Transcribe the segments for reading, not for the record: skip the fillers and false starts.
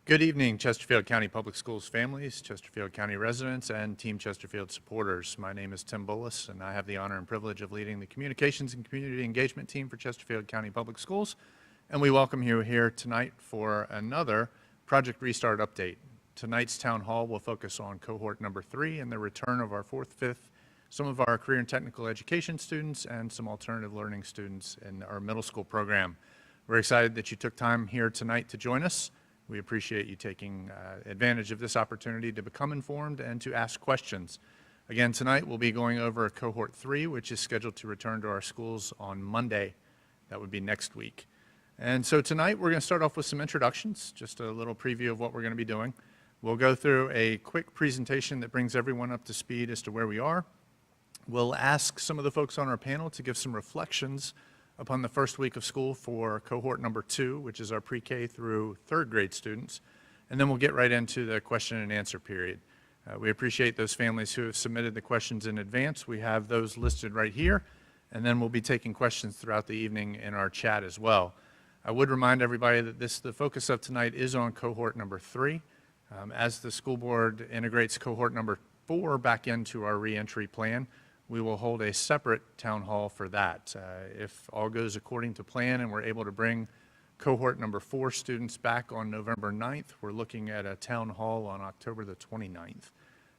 Good evening, Chesterfield County Public Schools families, Chesterfield County residents, and Team Chesterfield supporters. My name is Tim Bullis, and I have the honor and privilege of leading the Communications and Community Engagement team for Chesterfield County Public Schools. And we welcome you here tonight for another Project Restart update. Tonight's town hall will focus on cohort number 3 and the return of our 4th, 5th, some of our career and technical education students, and some alternative learning students in our middle school program. We're excited that you took time here tonight to join us. We appreciate you taking advantage of this opportunity to become informed and to ask questions. Again, tonight we'll be going over cohort 3, which is scheduled to return to our schools on Monday. That would be next week. And so tonight we're going to start off with some introductions, just a little preview of what we're going to be doing. We'll go through a quick presentation that brings everyone up to speed as to where we are. We'll ask some of the folks on our panel to give some reflections upon the first week of school for cohort number 2, which is our pre-K through 3rd grade students. And then we'll get right into the question and answer period. We appreciate those families who have submitted the questions in advance. We have those listed right here. And then we'll be taking questions throughout the evening in our chat as well. I would remind everybody that the focus of tonight is on cohort number 3. As the school board integrates cohort number 4 back into our reentry plan, we will hold a separate town hall for that. If all goes according to plan and we're able to bring cohort number 4 students back on November 9th, we're looking at a town hall on October the 29th.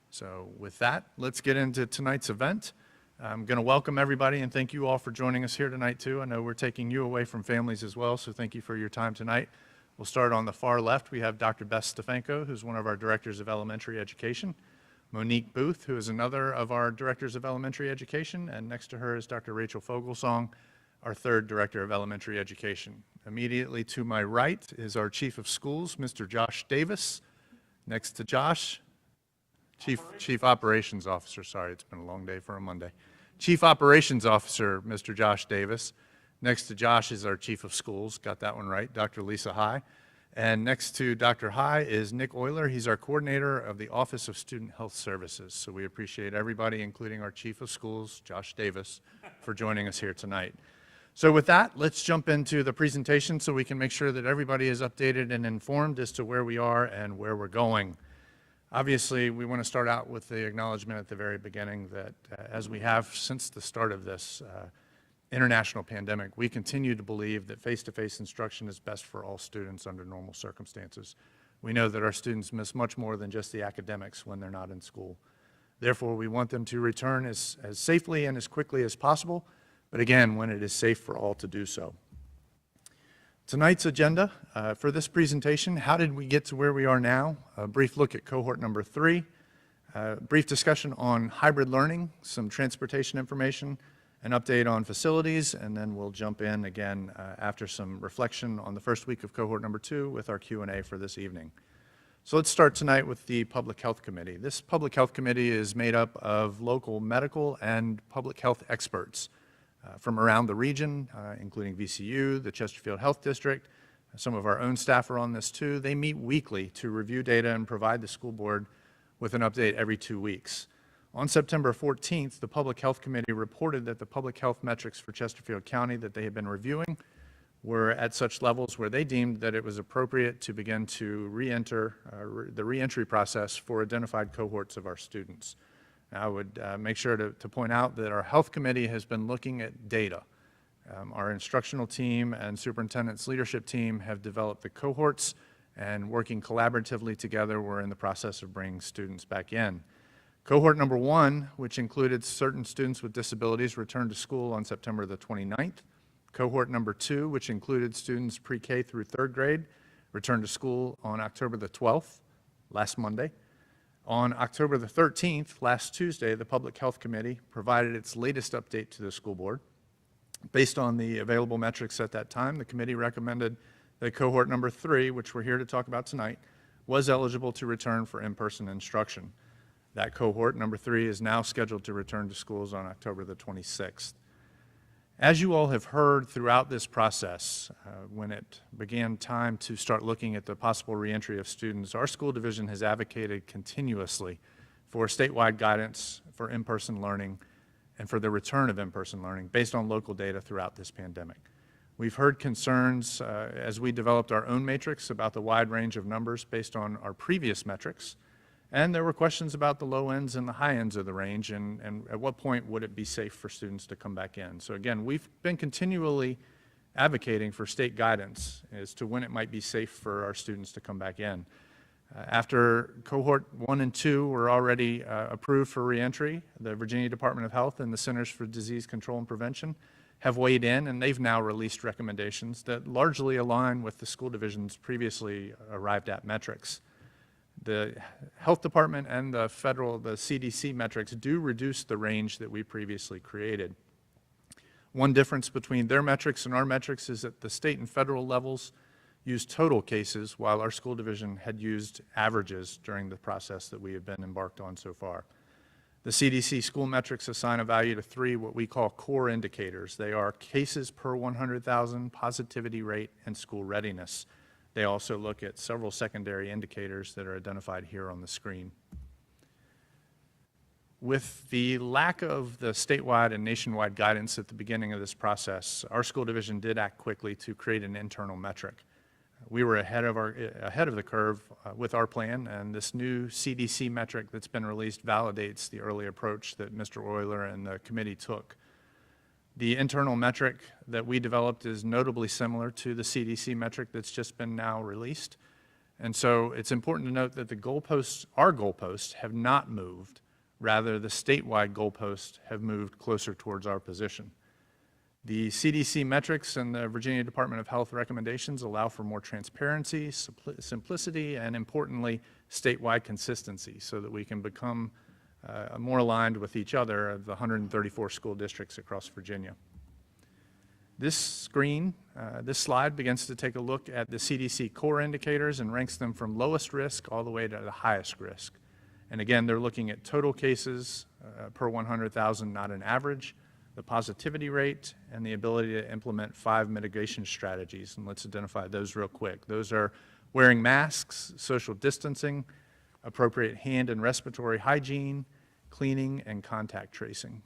So with that, let's get into tonight's event. I'm going to welcome everybody and thank you all for joining us here tonight too. I know we're taking you away from families as well, so thank you for your time tonight. We'll start on the far left. We have Dr. Beth Stefanko, who's one of our directors of elementary education. Monique Booth, who is another of our directors of elementary education, and next to her is Dr. Rachel Fogelsong, our 3rd director of elementary education. Immediately to my right is our chief of schools, Mr. Josh Davis. Next to Josh, Chief Operations Officer, sorry, it's been a long day for a Monday. Chief Operations Officer, Mr. Josh Davis. Next to Josh is our chief of schools, got that one right, Dr. Lisa High. And next to Dr. High is Nick Euler. He's our coordinator of the Office of Student Health Services. So we appreciate everybody, including our chief of schools, Josh Davis, for joining us here tonight. So with that, let's jump into the presentation so we can make sure that everybody is updated and informed as to where we are and where we're going. Obviously, we want to start out with the acknowledgement at the very beginning that as we have since the start of this international pandemic, we continue to believe that face-to-face instruction is best for all students under normal circumstances. We know that our students miss much more than just the academics when they're not in school. Therefore, we want them to return as safely and as quickly as possible, but again, when it is safe for all to do so. Tonight's agenda for this presentation: how did we get to where we are now? A brief look at cohort number 3, a brief discussion on hybrid learning, some transportation information, an update on facilities, and then we'll jump in again after some reflection on the first week of cohort number 2 with our Q&A for this evening. So let's start tonight with the Public Health Committee. This Public Health Committee is made up of local medical and public health experts from around the region, including VCU, the Chesterfield Health District. Some of our own staff are on this too. They meet weekly to review data and provide the school board with an update every 2 weeks. On September 14th, the Public Health Committee reported that the public health metrics for Chesterfield County that they had been reviewing were at such levels where they deemed that it was appropriate to begin to re-enter the reentry process for identified cohorts of our students. Now, I would make sure to point out that our Health Committee has been looking at data. Our instructional team and superintendent's leadership team have developed the cohorts, and working collaboratively together, we're in the process of bringing students back in. Cohort number 1, which included certain students with disabilities, returned to school on September the 29th. Cohort number 2, which included students pre-K through 3rd grade, returned to school on October the 12th, last Monday. On October the 13th, last Tuesday, the Public Health Committee provided its latest update to the school board. Based on the available metrics at that time, the committee recommended that cohort number 3, which we're here to talk about tonight, was eligible to return for in-person instruction. That cohort, number 3, is now scheduled to return to schools on October the 26th. As you all have heard throughout this process, when it began time to start looking at the possible reentry of students, our school division has advocated continuously for statewide guidance for in-person learning and for the return of in-person learning based on local data throughout this pandemic. We've heard concerns as we developed our own matrix about the wide range of numbers based on our previous metrics. And there were questions about the low ends and the high ends of the range, and at what point would it be safe for students to come back in. So again, we've been continually advocating for state guidance as to when it might be safe for our students to come back in. After Cohort 1 and 2 were already approved for reentry, the Virginia Department of Health and the Centers for Disease Control and Prevention have weighed in, and they've now released recommendations that largely align with the school division's previously arrived at metrics. The health department and the CDC metrics do reduce the range that we previously created. One difference between their metrics and our metrics is that the state and federal levels use total cases, while our school division had used averages during the process that we have been embarked on so far. The CDC school metrics assign a value to 3 what we call core indicators. They are cases per 100,000, positivity rate, and school readiness. They also look at several secondary indicators that are identified here on the screen. With the lack of the statewide and nationwide guidance at the beginning of this process, our school division did act quickly to create an internal metric. We were ahead of the curve with our plan, and this new CDC metric that's been released validates the early approach that Mr. Euler and the committee took. The internal metric that we developed is notably similar to the CDC metric that's just been now released. And so it's important to note that the goalposts, our goalposts, have not moved. Rather, the statewide goalposts have moved closer towards our position. The CDC metrics and the Virginia Department of Health recommendations allow for more transparency, simplicity, and importantly, statewide consistency so that we can become more aligned with each other of the 134 school districts across Virginia. This slide begins to take a look at the CDC core indicators and ranks them from lowest risk all the way to the highest risk. And again, they're looking at total cases per 100,000, not an average, the positivity rate, and the ability to implement 5 mitigation strategies. And let's identify those real quick. Those are wearing masks, social distancing, appropriate hand and respiratory hygiene, cleaning, and contact tracing.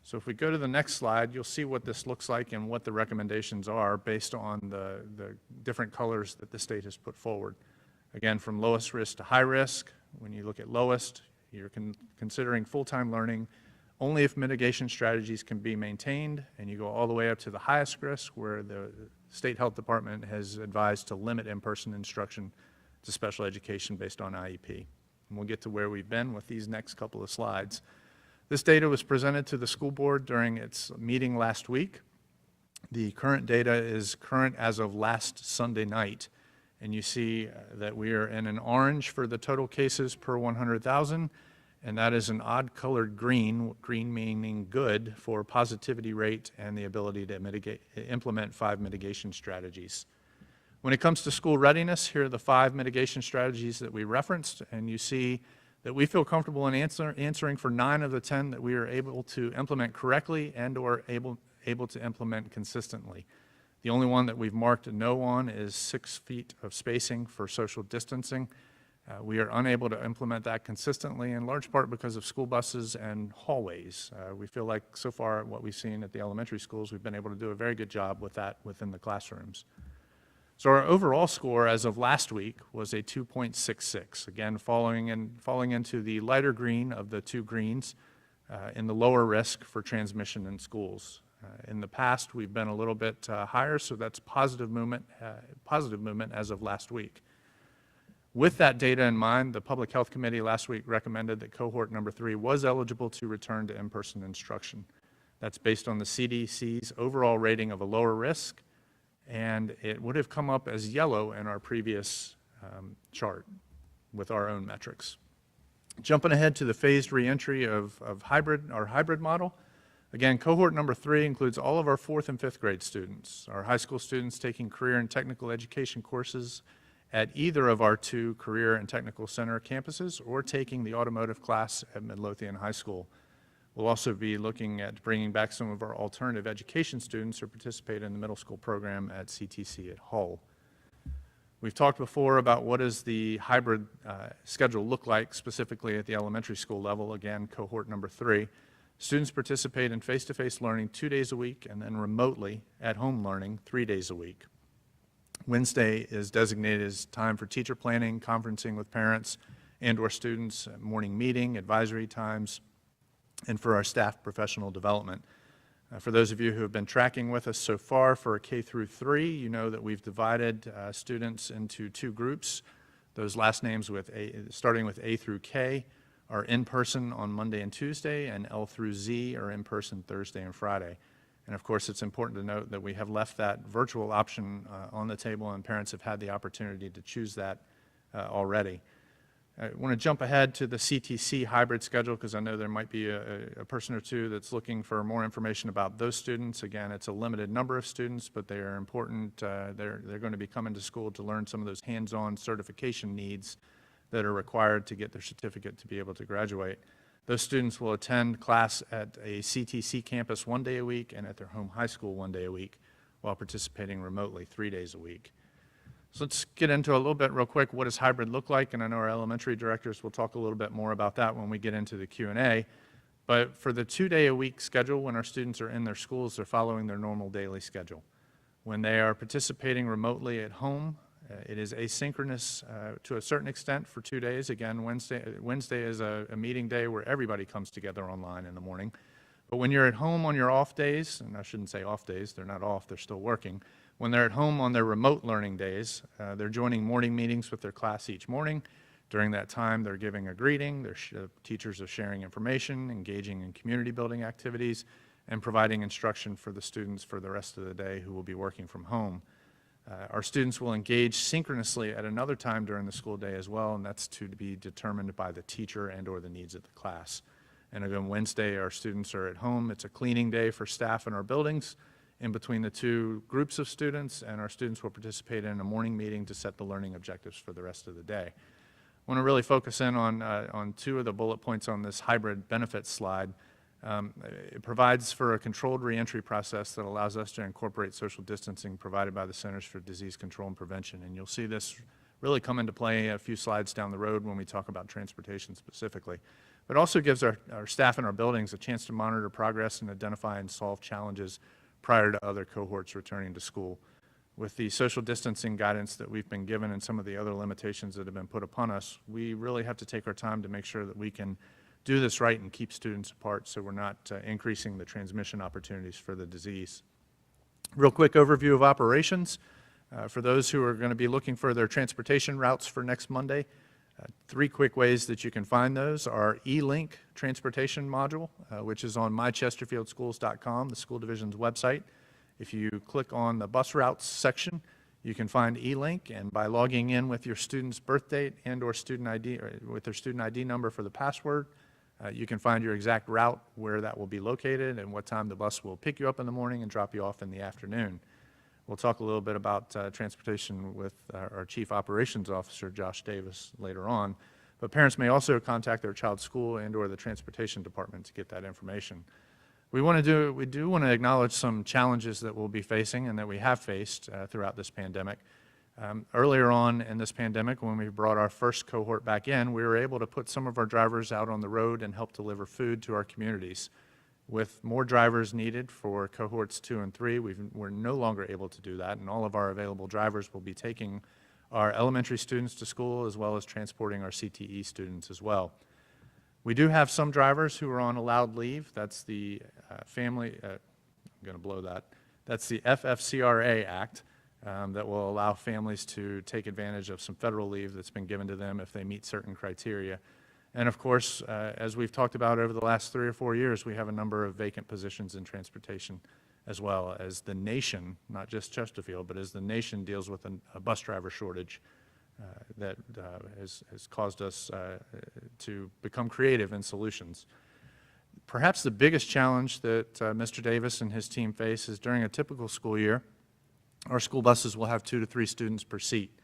So if we go to the next slide, you'll see what this looks like and what the recommendations are based on the different colors that the state has put forward. Again, from lowest risk to high risk. When you look at lowest, you're considering full-time learning only if mitigation strategies can be maintained, and you go all the way up to the highest risk where the state health department has advised to limit in-person instruction to special education based on IEP. And we'll get to where we've been with these next couple of slides. This data was presented to the school board during its meeting last week. The current data is current as of last Sunday night, and you see that we are in an orange for the total cases per 100,000, and that is an odd colored green, green meaning good, for positivity rate and the ability to implement 5 mitigation strategies. When it comes to school readiness, here are the 5 mitigation strategies that we referenced, and you see that we feel comfortable in answering for 9 of the 10 that we are able to implement correctly and or able to implement consistently. The only one that we've marked a no on is 6 feet of spacing for social distancing. We are unable to implement that consistently, in large part because of school buses and hallways. We feel like so far what we've seen at the elementary schools, we've been able to do a very good job with that within the classrooms. So our overall score as of last week was a 2.66, again falling into the lighter green of the 2 greens in the lower risk for transmission in schools. In the past, we've been a little bit higher, so that's positive movement as of last week. With that data in mind, the Public Health Committee last week recommended that cohort number 3 was eligible to return to in-person instruction. That's based on the CDC's overall rating of a lower risk, and it would have come up as yellow in our previous chart with our own metrics. Jumping ahead to the phased reentry of our hybrid model. Again, cohort number 3 includes all of our 4th and 5th grade students, our high school students taking career and technical education courses at either of our 2 career and technical center campuses or taking the automotive class at Midlothian High School. We'll also be looking at bringing back some of our alternative education students who participate in the middle school program at CTC at Hull. We've talked before about what does the hybrid schedule look like specifically at the elementary school level, again, cohort number 3. Students participate in face-to-face learning 2 days a week and then remotely at-home learning 3 days a week. Wednesday is designated as time for teacher planning, conferencing with parents and/or students, morning meeting, advisory times, and for our staff professional development. For those of you who have been tracking with us so far for K through 3, you know that we've divided students into 2 groups. Those last names starting with A through K are in person on Monday and Tuesday, and L through Z are in person Thursday and Friday. And of course, it's important to note that we have left that virtual option on the table, and parents have had the opportunity to choose that already. I want to jump ahead to the CTC hybrid schedule because I know there might be a person or two that's looking for more information about those students. Again, it's a limited number of students, but they are important. They're going to be coming to school to learn some of those hands-on certification needs that are required to get their certificate to be able to graduate. Those students will attend class at a CTC campus 1 day a week and at their home high school 1 day a week while participating remotely 3 days a week. So let's get into a little bit real quick, what does hybrid look like? And I know our elementary directors will talk a little bit more about that when we get into the Q&A. But for the 2 day a week schedule, when our students are in their schools, they're following their normal daily schedule. When they are participating remotely at home, it is asynchronous to a certain extent for 2 days. Again, Wednesday is a meeting day where everybody comes together online in the morning. But when you're at home on your off days, and I shouldn't say off days, they're not off, they're still working. When they're at home on their remote learning days, they're joining morning meetings with their class each morning. During that time, they're giving a greeting, teachers are sharing information, engaging in community building activities, and providing instruction for the students for the rest of the day who will be working from home. Our students will engage synchronously at another time during the school day as well, and that's to be determined by the teacher and/or the needs of the class. And again, Wednesday, our students are at home. It's a cleaning day for staff in our buildings in between the 2 groups of students, and our students will participate in a morning meeting to set the learning objectives for the rest of the day. I want to really focus in on 2 of the bullet points on this hybrid benefits slide. It provides for a controlled reentry process that allows us to incorporate social distancing provided by the Centers for Disease Control and Prevention. And you'll see this really come into play a few slides down the road when we talk about transportation specifically. But it also gives our staff in our buildings a chance to monitor progress and identify and solve challenges prior to other cohorts returning to school. With the social distancing guidance that we've been given and some of the other limitations that have been put upon us, we really have to take our time to make sure that we can do this right and keep students apart so we're not increasing the transmission opportunities for the disease. Real quick overview of operations. For those who are going to be looking for their transportation routes for next Monday, 3 quick ways that you can find those are E-Link transportation module, which is on mychesterfieldschools.com, the school division's website. If you click on the bus routes section, you can find E-Link, and by logging in with your student's birth date and/or student ID, or with their student ID number for the password, you can find your exact route where that will be located and what time the bus will pick you up in the morning and drop you off in the afternoon. We'll talk a little bit about transportation with our Chief Operations Officer, Josh Davis, later on. But parents may also contact their child's school and/or the transportation department to get that information. We do want to acknowledge some challenges that we'll be facing and that we have faced throughout this pandemic. Earlier on in this pandemic, when we brought our first cohort back in, we were able to put some of our drivers out on the road and help deliver food to our communities. With more drivers needed for cohorts 2 and 3, we're no longer able to do that, and all of our available drivers will be taking our elementary students to school as well as transporting our CTE students as well. We do have some drivers who are on allowed leave. That's the I'm going to blow that. That's the FFCRA Act that will allow families to take advantage of some federal leave that's been given to them if they meet certain criteria. And of course, as we've talked about over the last 3 or 4 years, we have a number of vacant positions in transportation as well as the nation, not just Chesterfield, but as the nation deals with a bus driver shortage that has caused us to become creative in solutions. Perhaps the biggest challenge that Mr. Davis and his team face is during a typical school year, our school buses will have 2 to 3 students per seat.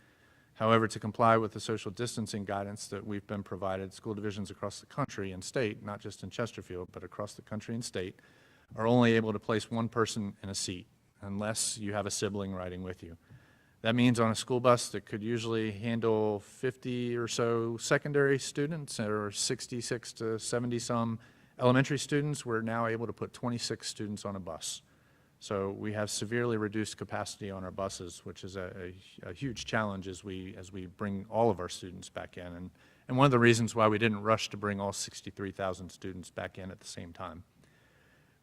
However, to comply with the social distancing guidance that we've been provided, school divisions across the country and state, not just in Chesterfield, but across the country and state, are only able to place 1 person in a seat unless you have a sibling riding with you. That means on a school bus that could usually handle 50 or so secondary students or 66 to 70 some Elementary students, we're now able to put 26 students on a bus. So we have severely reduced capacity on our buses, which is a huge challenge as we bring all of our students back in. And one of the reasons why we didn't rush to bring all 63,000 students back in at the same time.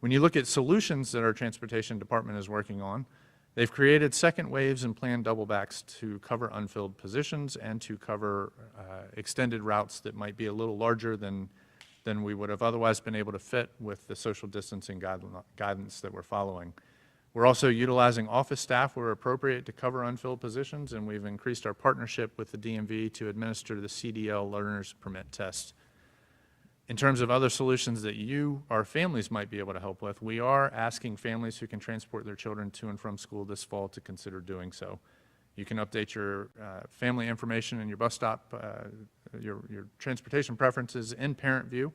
When you look at solutions that our transportation department is working on, they've created second waves and planned doublebacks to cover unfilled positions and to cover extended routes that might be a little larger than we would have otherwise been able to fit with the social distancing guidance that we're following. We're also utilizing office staff where appropriate to cover unfilled positions, and we've increased our partnership with the DMV to administer the CDL Learner's Permit Test. In terms of other solutions that you, our families, might be able to help with, we are asking families who can transport their children to and from school this fall to consider doing so. You can update your family information in your bus stop, your transportation preferences in Parent View.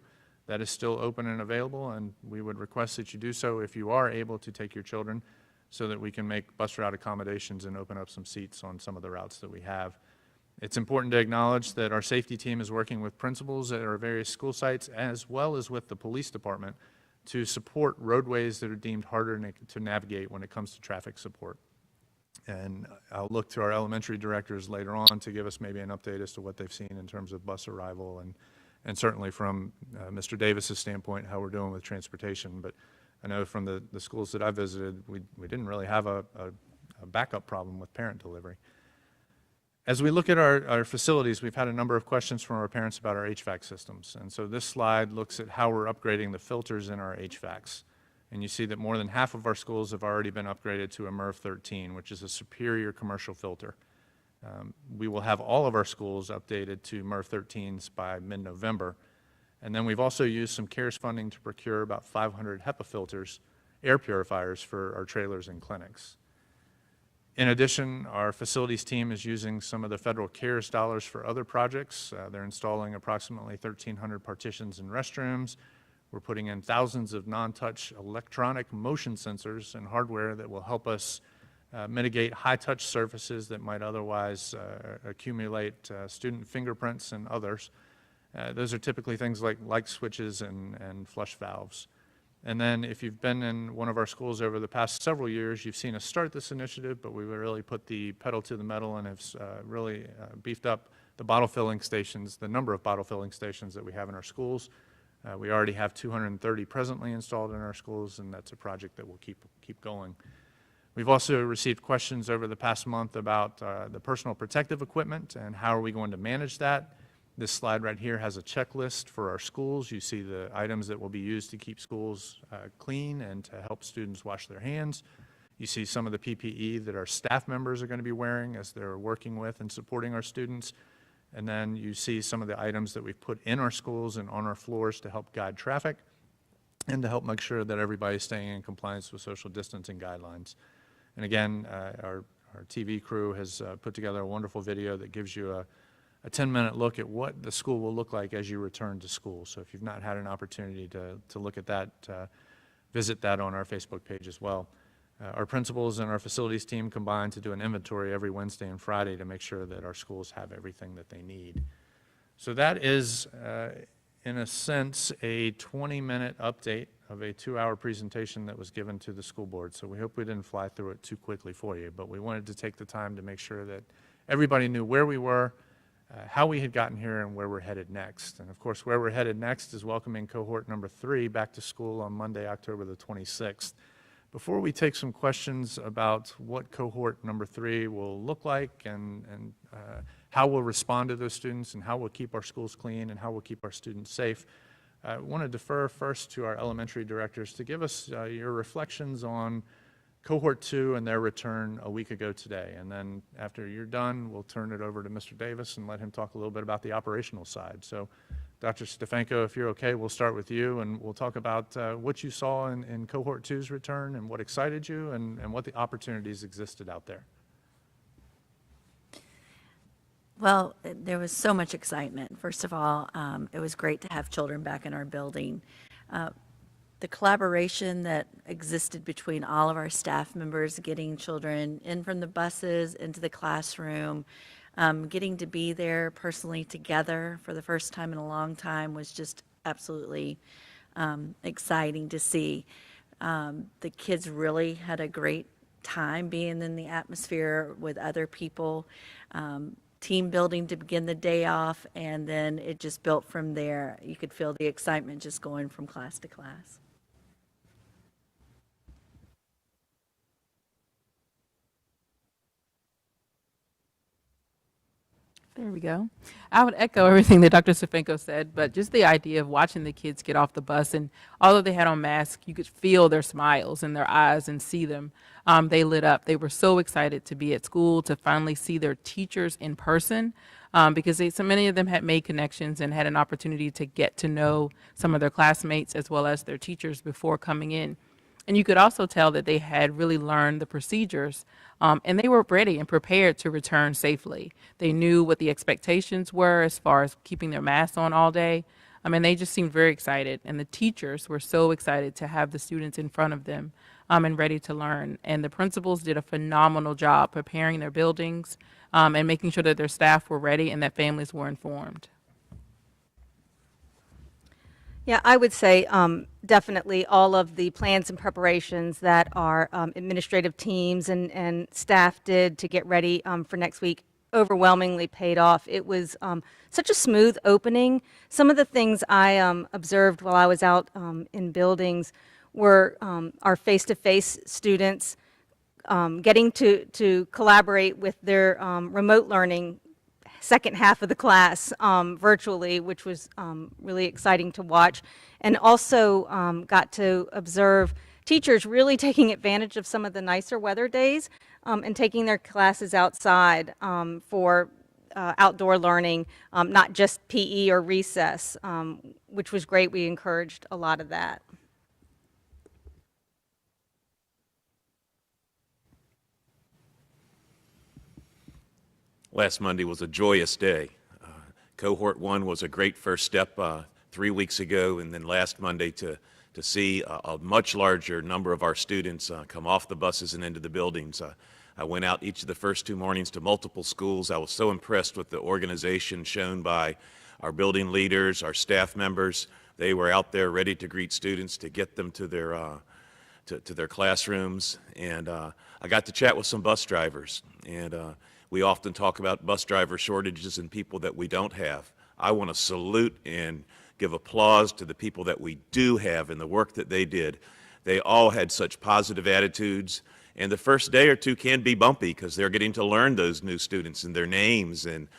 That is still open and available, and we would request that you do so if you are able to take your children so that we can make bus route accommodations and open up some seats on some of the routes that we have. It's important to acknowledge that our safety team is working with principals at our various school sites as well as with the police department to support roadways that are deemed harder to navigate when it comes to traffic support. And I'll look to our elementary directors later on to give us maybe an update as to what they've seen in terms of bus arrival and certainly from Mr. Davis's standpoint, how we're doing with transportation. But I know from the schools that I visited, we didn't really have a backup problem with parent delivery. As we look at our facilities, we've had a number of questions from our parents about our HVAC systems. And so this slide looks at how we're upgrading the filters in our HVACs. And you see that more than half of our schools have already been upgraded to a MERV 13, which is a superior commercial filter. We will have all of our schools updated to MERV 13s by mid-November. And then we've also used some CARES funding to procure about 500 HEPA filters, air purifiers for our trailers and clinics. In addition, our facilities team is using some of the federal CARES dollars for other projects. They're installing approximately 1,300 partitions in restrooms. We're putting in thousands of non-touch electronic motion sensors and hardware that will help us mitigate high-touch surfaces that might otherwise accumulate student fingerprints and others. Those are typically things like light switches and flush valves. And then if you've been in one of our schools over the past several years, you've seen us start this initiative, but we really put the pedal to the metal and have really beefed up the bottle filling stations, the number of bottle filling stations that we have in our schools. We already have 230 presently installed in our schools, and that's a project that will keep going. We've also received questions over the past month about the personal protective equipment and how are we going to manage that. This slide right here has a checklist for our schools. You see the items that will be used to keep schools clean and to help students wash their hands. You see some of the PPE that our staff members are going to be wearing as they're working with and supporting our students. And then you see some of the items that we've put in our schools and on our floors to help guide traffic and to help make sure that everybody's staying in compliance with social distancing guidelines. And again, our TV crew has put together a wonderful video that gives you a 10-minute look at what the school will look like as you return to school. So if you've not had an opportunity to look at that, visit that on our Facebook page as well. Our principals and our facilities team combine to do an inventory every Wednesday and Friday to make sure that our schools have everything that they need. So that is, in a sense, a 20-minute update of a 2-hour presentation that was given to the school board. So we hope we didn't fly through it too quickly for you, but we wanted to take the time to make sure that everybody knew where we were, how we had gotten here, and where we're headed next. And of course, where we're headed next is welcoming cohort number 3 back to school on Monday, October the 26th. Before we take some questions about what cohort number 3 will look like and how we'll respond to those students and how we'll keep our schools clean and how we'll keep our students safe, I want to defer first to our elementary directors to give us your reflections on cohort 2 and their return a week ago today. And then after you're done, we'll turn it over to Mr. Davis and let him talk a little bit about the operational side. So Dr. Stefanko, if you're okay, we'll start with you and we'll talk about what you saw in cohort 2's return and what excited you and what the opportunities existed out there. Well, there was so much excitement. First of all, it was great to have children back in our building. The collaboration that existed between all of our staff members, getting children in from the buses into the classroom, getting to be there personally together for the first time in a long time was just absolutely exciting to see. The kids really had a great time being in the atmosphere with other people, team building to begin the day off, and then it just built from there. You could feel the excitement just going from class to class. There we go. I would echo everything that Dr. Safenko said, but just the idea of watching the kids get off the bus, and although they had on masks, you could feel their smiles in their eyes and see them. They lit up. They were so excited to be at school, to finally see their teachers in person, because so many of them had made connections and had an opportunity to get to know some of their classmates as well as their teachers before coming in. And you could also tell that they had really learned the procedures, and they were ready and prepared to return safely. They knew what the expectations were as far as keeping their masks on all day. They just seemed very excited, and the teachers were so excited to have the students in front of them and ready to learn. And the principals did a phenomenal job preparing their buildings and making sure that their staff were ready and that families were informed. Yeah, I would say definitely all of the plans and preparations that our administrative teams and staff did to get ready for next week overwhelmingly paid off. It was such a smooth opening. Some of the things I observed while I was out in buildings were our face-to-face students getting to collaborate with their remote learning second half of the class virtually, which was really exciting to watch, and also got to observe teachers really taking advantage of some of the nicer weather days and taking their classes outside for outdoor learning, not just PE or recess, which was great. We encouraged a lot of that. Last Monday was a joyous day. Cohort 1 was a great first step 3 weeks ago, and then last Monday to see a much larger number of our students come off the buses and into the buildings. I went out each of the first 2 mornings to multiple schools. I was so impressed with the organization shown by our building leaders, our staff members. They were out there ready to greet students, to get them to their classrooms, and I got to chat with some bus drivers, and we often talk about bus driver shortages and people that we don't have. I want to salute and give applause to the people that we do have and the work that they did. They all had such positive attitudes, and the first day or two can be bumpy because they're getting to learn those new students and their names and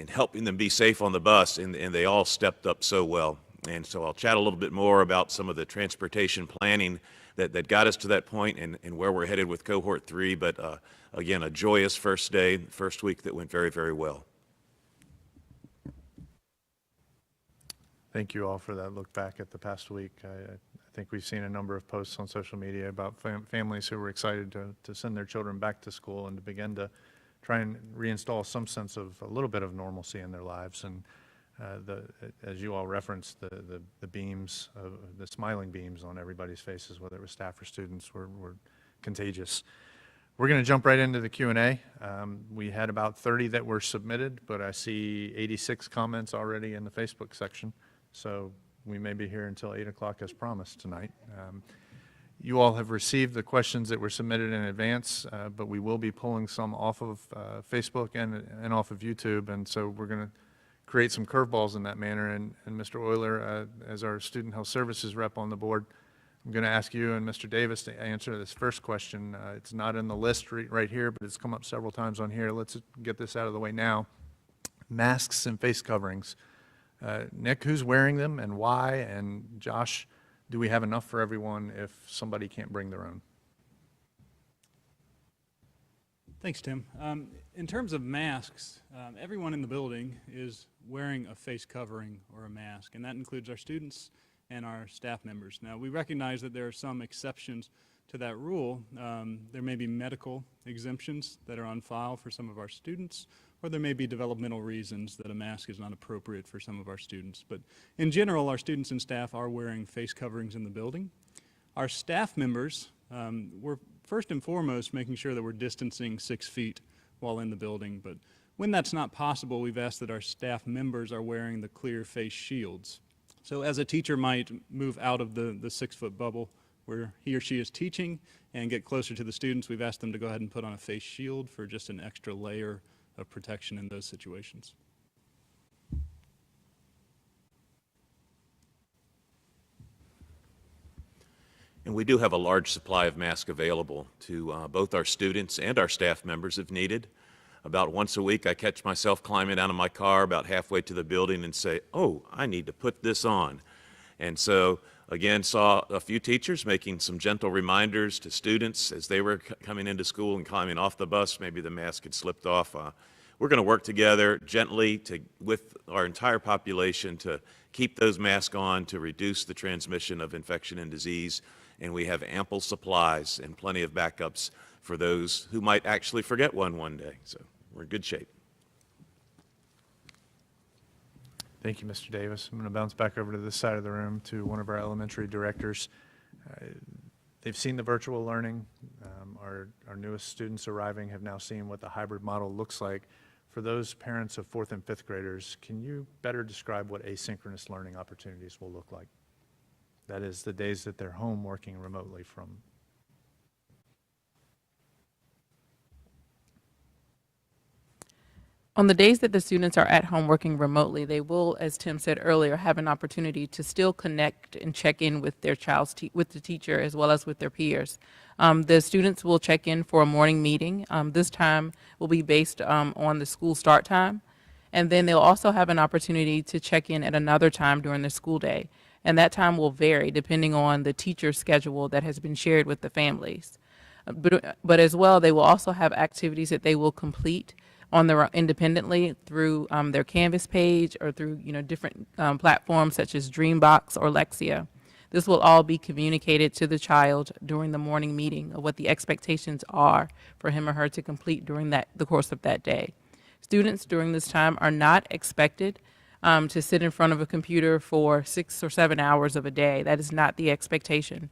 helping them be safe on the bus, and they all stepped up so well. And so I'll chat a little bit more about some of the transportation planning that got us to that point and where we're headed with Cohort 3, but again, a joyous first day, first week that went very, very well. Thank you all for that look back at the past week. I think we've seen a number of posts on social media about families who were excited to send their children back to school and to begin to try and reinstall some sense of a little bit of normalcy in their lives. And as you all referenced, the beams, the smiling beams on everybody's faces, whether it was staff or students, were contagious. We're going to jump right into the Q&A. We had about 30 that were submitted, but I see 86 comments already in the Facebook section, so we may be here until 8 o'clock as promised tonight. You all have received the questions that were submitted in advance, but we will be pulling some off of Facebook and off of YouTube, and so we're going to create some curveballs in that manner. And Mr. Euler, as our Student Health Services rep on the board, I'm going to ask you and Mr. Davis to answer this first question. It's not in the list right here, but it's come up several times on here. Let's get this out of the way now. Masks and face coverings. Nick, who's wearing them and why? And Josh, do we have enough for everyone if somebody can't bring their own? Thanks, Tim. In terms of masks, everyone in the building is wearing a face covering or a mask, and that includes our students and our staff members. Now, we recognize that there are some exceptions to that rule. There may be medical exemptions that are on file for some of our students, or there may be developmental reasons that a mask is not appropriate for some of our students. But in general, our students and staff are wearing face coverings in the building. Our staff members, we're first and foremost making sure that we're distancing 6 feet while in the building, but when that's not possible, we've asked that our staff members are wearing the clear face shields. So as a teacher might move out of the 6-foot bubble where he or she is teaching and get closer to the students, we've asked them to go ahead and put on a face shield for just an extra layer of protection in those situations. And we do have a large supply of masks available to both our students and our staff members if needed. About once a week, I catch myself climbing out of my car about halfway to the building and say, oh, I need to put this on. And so, again, saw a few teachers making some gentle reminders to students as they were coming into school and climbing off the bus. Maybe the mask had slipped off. We're going to work together gently with our entire population to keep those masks on to reduce the transmission of infection and disease. And we have ample supplies and plenty of backups for those who might actually forget one day. So we're in good shape. Thank you, Mr. Davis. I'm going to bounce back over to this side of the room to one of our elementary directors. They've seen the virtual learning. Our newest students arriving have now seen what the hybrid model looks like. For those parents of 4th and 5th graders, can you better describe what asynchronous learning opportunities will look like? That is, the days that they're home working remotely from. On the days that the students are at home working remotely, they will, as Tim said earlier, have an opportunity to still connect and check in with their with the teacher as well as with their peers. The students will check in for a morning meeting. This time will be based on the school start time. And then they'll also have an opportunity to check in at another time during the school day. And that time will vary depending on the teacher's schedule that has been shared with the families. But as well, they will also have activities that they will complete on their independently through their Canvas page or through different platforms such as Dreambox or Lexia. This will all be communicated to the child during the morning meeting of what the expectations are for him or her to complete during the course of that day. Students during this time are not expected to sit in front of a computer for 6 or 7 hours of a day. That is not the expectation.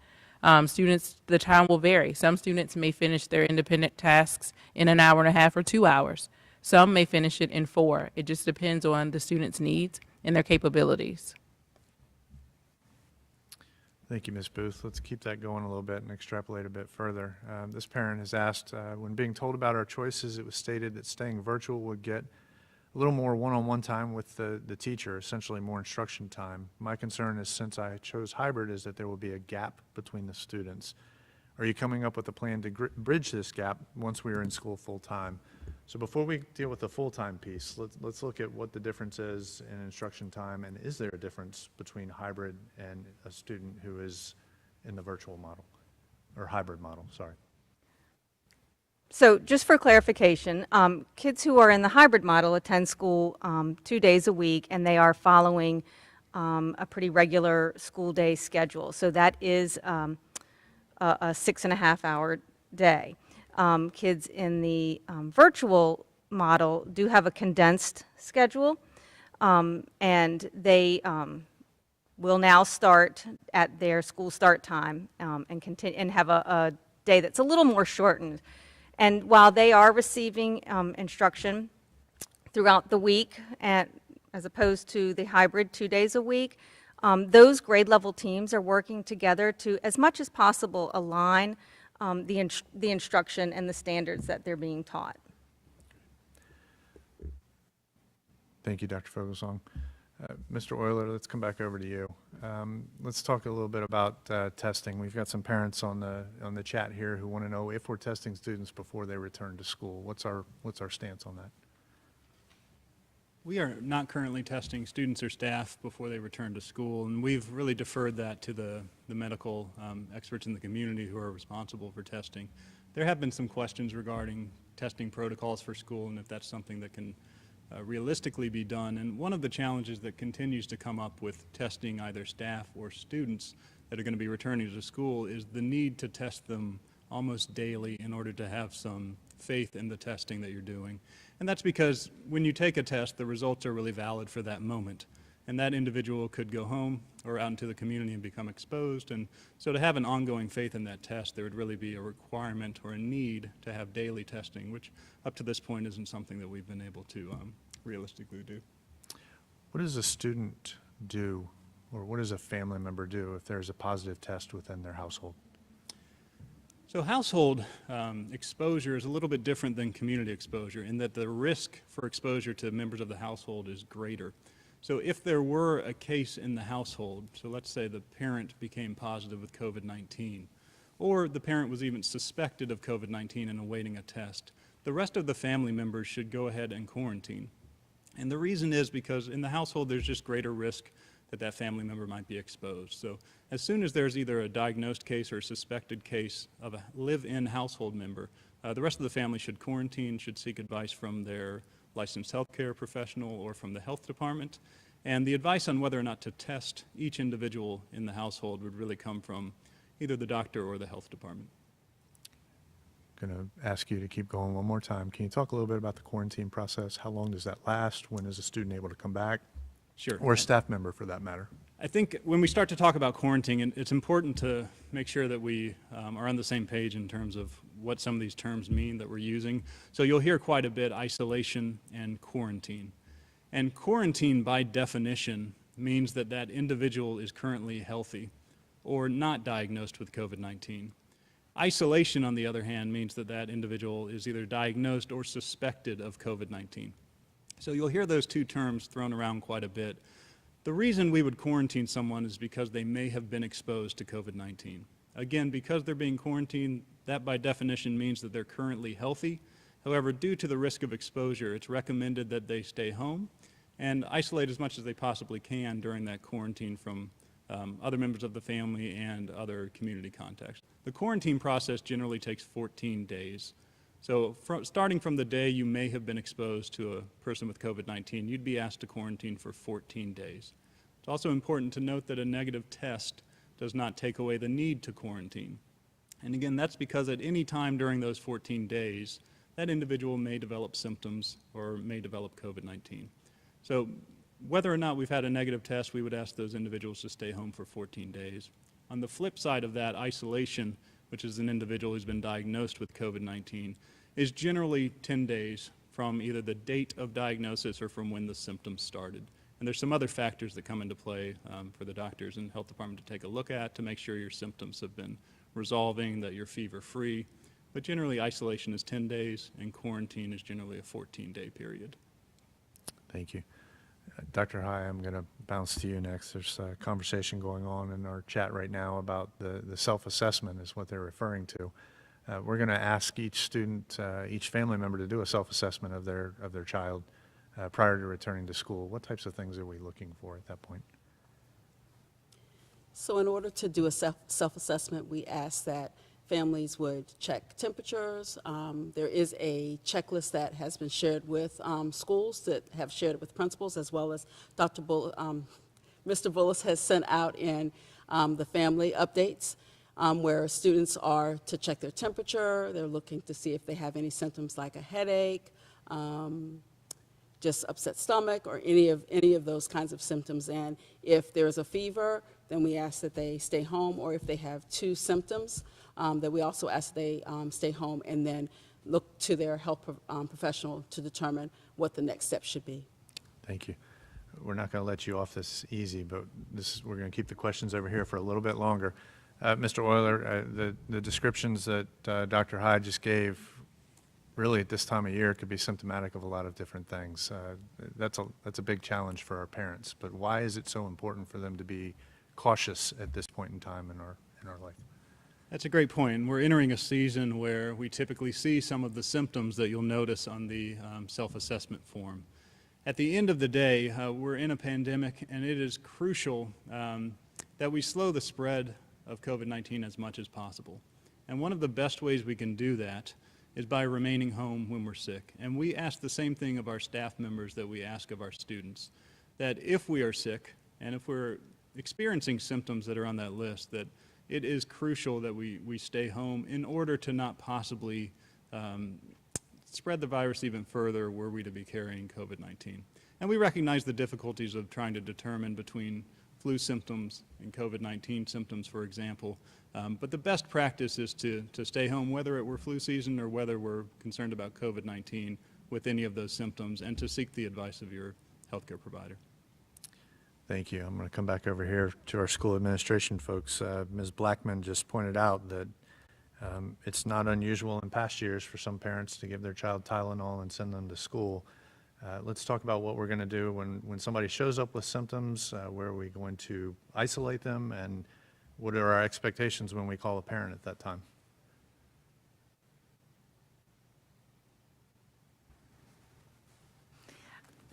Students, the time will vary. Some students may finish their independent tasks in an hour and a half or 2 hours. Some may finish it in 4. It just depends on the student's needs and their capabilities. Thank you, Ms. Booth. Let's keep that going a little bit and extrapolate a bit further. This parent has asked, when being told about our choices, it was stated that staying virtual would get a little more one-on-one time with the teacher, essentially more instruction time. My concern is, since I chose hybrid, is that there will be a gap between the students. Are you coming up with a plan to bridge this gap once we are in school full-time? So before we deal with the full-time piece, let's look at what the difference is in instruction time, and is there a difference between hybrid and a student who is in the virtual model, or hybrid model, sorry. So just for clarification, kids who are in the hybrid model attend school 2 days a week, and they are following a pretty regular school day schedule. So that is a 6.5-hour day. Kids in the virtual model do have a condensed schedule, and they will now start at their school start time and continue and have a day that's a little more shortened. And while they are receiving instruction throughout the week, as opposed to the hybrid 2 days a week, those grade level teams are working together to, as much as possible, align the instruction and the standards that they're being taught. Thank you, Dr. Fogelsong. Mr. Euler, let's come back over to you. Let's talk a little bit about testing. We've got some parents on the chat here who want to know if we're testing students before they return to school. What's our stance on that? We are not currently testing students or staff before they return to school, and we've really deferred that to the medical experts in the community who are responsible for testing. There have been some questions regarding testing protocols for school and if that's something that can realistically be done. And one of the challenges that continues to come up with testing either staff or students that are going to be returning to school is the need to test them almost daily in order to have some faith in the testing that you're doing. And that's because when you take a test, the results are really valid for that moment. And that individual could go home or out into the community and become exposed. And so to have an ongoing faith in that test, there would really be a requirement or a need to have daily testing, which up to this point isn't something that we've been able to realistically do. What does a student do or what does a family member do if there's a positive test within their household? So household exposure is a little bit different than community exposure in that the risk for exposure to members of the household is greater. So if there were a case in the household, so let's say the parent became positive with COVID-19, or the parent was even suspected of COVID-19 and awaiting a test, the rest of the family members should go ahead and quarantine. And the reason is because in the household there's just greater risk that that family member might be exposed. So as soon as there's either a diagnosed case or a suspected case of a live-in household member, the rest of the family should quarantine, should seek advice from their licensed healthcare professional or from the health department. And the advice on whether or not to test each individual in the household would really come from either the doctor or the health department. Going to ask you to keep going one more time. Can you talk a little bit about the quarantine process? How long does that last? When is a student able to come back? Sure. Or a staff member, for that matter? I think when we start to talk about quarantine, it's important to make sure that we are on the same page in terms of what some of these terms mean that we're using. So you'll hear quite a bit isolation and quarantine. And quarantine, by definition, means that that individual is currently healthy or not diagnosed with COVID-19. Isolation, on the other hand, means that that individual is either diagnosed or suspected of COVID-19. So you'll hear those two terms thrown around quite a bit. The reason we would quarantine someone is because they may have been exposed to COVID-19. Again, because they're being quarantined, that by definition means that they're currently healthy. However, due to the risk of exposure, it's recommended that they stay home and isolate as much as they possibly can during that quarantine from other members of the family and other community contacts. The quarantine process generally takes 14 days. So starting from the day you may have been exposed to a person with COVID-19, you'd be asked to quarantine for 14 days. It's also important to note that a negative test does not take away the need to quarantine. And again, that's because at any time during those 14 days, that individual may develop symptoms or may develop COVID-19. So whether or not we've had a negative test, we would ask those individuals to stay home for 14 days. On the flip side of that, isolation, which is an individual who's been diagnosed with COVID-19, is generally 10 days from either the date of diagnosis or from when the symptoms started. And there's some other factors that come into play for the doctors and health department to take a look at to make sure your symptoms have been resolving, that you're fever-free. But generally, isolation is 10 days, and quarantine is generally a 14-day period. Thank you. Dr. High, I'm going to bounce to you next. There's a conversation going on in our chat right now about the self-assessment is what they're referring to. We're going to ask each student, each family member to do a self-assessment of their child prior to returning to school. What types of things are we looking for at that point? So in order to do a self-assessment, we ask that families would check temperatures. There is a checklist that has been shared with schools that have shared it with principals, as well as Mr. Bullis has sent out in the family updates, where students are to check their temperature. They're looking to see if they have any symptoms like a headache, just upset stomach, or any of those kinds of symptoms. And if there's a fever, then we ask that they stay home, or if they have two symptoms, that we also ask that they stay home and then look to their health professional to determine what the next step should be. Thank you. We're not going to let you off this easy, but we're going to keep the questions over here for a little bit longer. Mr. Euler, the descriptions that Dr. Hyde just gave, really at this time of year, could be symptomatic of a lot of different things. That's a big challenge for our parents, but why is it so important for them to be cautious at this point in time in our life? That's a great point. We're entering a season where we typically see some of the symptoms that you'll notice on the self-assessment form. At the end of the day, we're in a pandemic, and it is crucial that we slow the spread of COVID-19 as much as possible. And one of the best ways we can do that is by remaining home when we're sick. And we ask the same thing of our staff members that we ask of our students, that if we are sick and if we're experiencing symptoms that are on that list, that it is crucial that we stay home in order to not possibly spread the virus even further were we to be carrying COVID-19. And we recognize the difficulties of trying to determine between flu symptoms and COVID-19 symptoms, for example. But the best practice is to stay home, whether it were flu season or whether we're concerned about COVID-19 with any of those symptoms, and to seek the advice of your healthcare provider. Thank you. I'm going to come back over here to our school administration folks. Ms. Blackman just pointed out that it's not unusual in past years for some parents to give their child Tylenol and send them to school. Let's talk about what we're going to do when somebody shows up with symptoms. Where are we going to isolate them, and what are our expectations when we call a parent at that time?